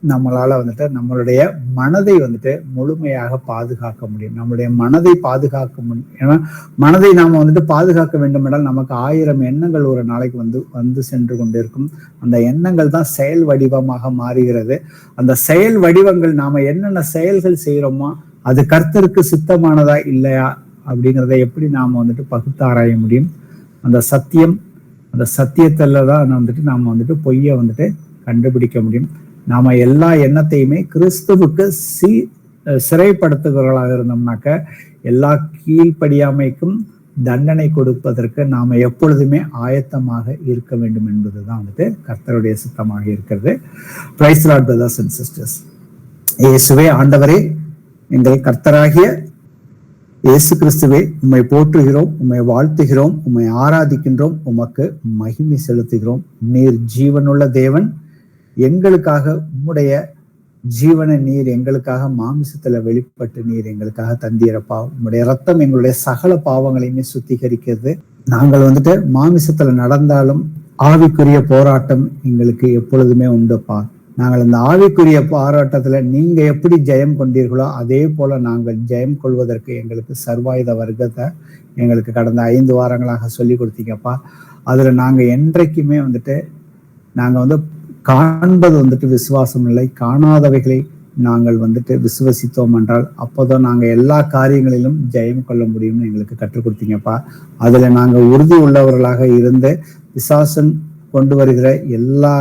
நம்மளால வந்துட்டு நம்மளுடைய மனதை வந்துட்டு முழுமையாக பாதுகாக்க முடியும். நம்மளுடைய மனதை பாதுகாக்க முடியும். ஏன்னா மனதை நாம வந்துட்டு பாதுகாக்க வேண்டும் என்றால் நமக்கு 1000 எண்ணங்கள் ஒரு நாளைக்கு வந்து சென்று கொண்டிருக்கும். அந்த எண்ணங்கள் தான் செயல் வடிவமாக மாறுகிறது. அந்த செயல் வடிவங்கள் நாம என்னென்ன செயல்கள் செய்யறோமோ அது கர்த்தருக்கு சித்தமானதா இல்லையா அப்படிங்கிறத எப்படி நாம வந்துட்டு பகுத்தாராய முடியும். அந்த சத்தியத்துல தான் வந்துட்டு நாம வந்துட்டு பொய்யை வந்துட்டு கண்டுபிடிக்க முடியும். நாம எல்லா எண்ணத்தையுமே கிறிஸ்துவுக்கு சிறைப்படுத்துகிறவர்களாக இருந்தோம்னாக்க எல்லா கீழ்ப்படியாமைக்கும் தண்டனை கொடுப்பதற்கு நாம எப்பொழுதுமே ஆயத்தமாக இருக்க வேண்டும் என்பதுதான் வந்துட்டு கர்த்தருடைய சித்தமாக இருக்கிறது. Praise the Lord brothers and sisters. இயேசுவே ஆண்டவரே, எங்கள் கர்த்தராகிய இயேசு கிறிஸ்துவே, உம்மை போற்றுகிறோம், உம்மை வாழ்த்துகிறோம், உம்மை ஆராதிக்கின்றோம், உமக்கு மகிமை செலுத்துகிறோம். நீர் ஜீவனுள்ள தேவன். எங்களுக்காக உம்முடைய ஜீவனை நீர் எங்களுக்காக மாமிசத்துல வெளிப்பட்டு நீர் எங்களுக்காக தந்தீரப்பா. உம்முடைய ரத்தம் எங்களுடைய சகல பாவங்களையுமே சுத்திகரிக்கிறது. நாங்கள் வந்துட்டு மாமிசத்துல நடந்தாலும் ஆவிக்குரிய போராட்டம் எங்களுக்கு எப்பொழுதுமே உண்டுப்பா. நாங்கள் இந்த ஆவிக்குரிய போராட்டத்துல நீங்க எப்படி ஜெயம் கொண்டீர்களோ அதே போல நாங்கள் ஜெயம் கொள்வதற்கு எங்களுக்கு சர்வாயுத வர்க்கத்தை எங்களுக்கு கடந்த 5 வாரங்களாக சொல்லி கொடுத்தீங்கப்பா. அதுல நாங்க என்றைக்குமே வந்துட்டு நாங்க வந்து காண்பது வந்துட்டு விசுவாசம் இல்லை, காணாதவைகளை நாங்கள் வந்துட்டு விசுவசித்தோம் என்றால் அப்போதான் நாங்க எல்லா காரியங்களிலும் ஜெயம் கொள்ள முடியும்னு எங்களுக்கு கற்றுக் கொடுத்தீங்கப்பா. அதுல நாங்க உறுதி உள்ளவர்களாக இருந்து பிசாசன் கொண்டு வருகிற எல்லா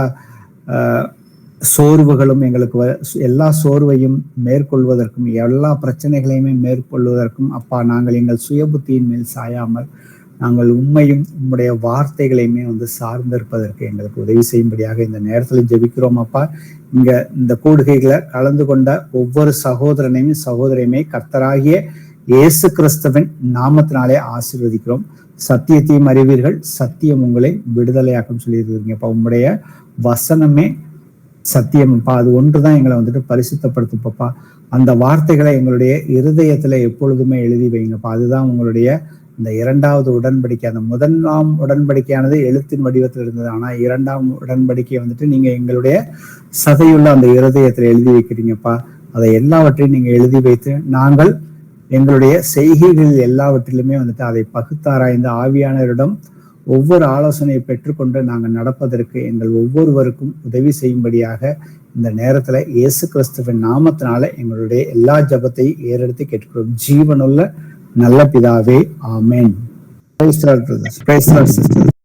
சோர்வுகளும் எங்களுக்கு எல்லா சோர்வையும் மேற்கொள்வதற்கும் எல்லா பிரச்சனைகளையுமே மேற்கொள்வதற்கும் அப்பா நாங்கள் எங்கள் சுய புத்தியின் மேல் சாயாமல் நாங்கள் உண்மையும் உம்முடைய வார்த்தைகளையுமே வந்து சார்ந்திருப்பதற்கு எங்களுக்கு உதவி செய்யும்படியாக இந்த நேரத்துல ஜெபிக்கிறோம் அப்பா. இந்த கூடுகைகளை கலந்து கொண்ட ஒவ்வொரு சகோதரனையும் சகோதரையுமே கர்த்தராகிய இயேசு கிறிஸ்துவின் நாமத்தினாலே ஆசீர்வதிக்கிறோம். சத்தியத்தையும் அறிவீர்கள், சத்தியம் உங்களை விடுதலையாக்கும் சொல்லியிருக்கீங்கப்பா. உம்முடைய வசனமே சத்தியம்ப்பா. அது ஒன்றுதான் எங்களை வந்துட்டு பரிசுத்தப்படுத்துப்பா. அந்த வார்த்தைகளை எங்களுடைய இருதயத்துல எப்பொழுதுமே எழுதி வைங்கப்பா. அதுதான் உங்களுடைய இந்த இரண்டாவது உடன்படிக்கை. அந்த முதலாம் உடன்படிக்கையானது எழுத்தின் வடிவத்தில் இருந்தது. ஆனா இரண்டாம் உடன்படிக்கையை வந்துட்டு நீங்க எங்களுடைய சதையுள்ள அந்த இருதயத்துல எழுதி வைக்கிறீங்கப்பா. அதை எல்லாவற்றையும் நீங்க எழுதி வைத்து நாங்கள் எங்களுடைய செய்கைகளில் எல்லாவற்றிலுமே வந்துட்டு அதை பகுத்தாராய்ந்து ஆவியானவரிடம் ஒவ்வொரு ஆலோசனையை பெற்றுக்கொண்டு நாங்கள் நடப்பதற்கு எங்கள் ஒவ்வொருவருக்கும் உதவி செய்யும்படியாக இந்த நேரத்துல இயேசு கிறிஸ்துவின் நாமத்தினால எங்களுடைய எல்லா ஜெபத்தையும் ஏறெடுத்து கேட்கிறோம். ஜீவனுள்ள நல்ல பிதாவே, ஆமென். Praise the Lord, brothers. Praise the Lord, sisters.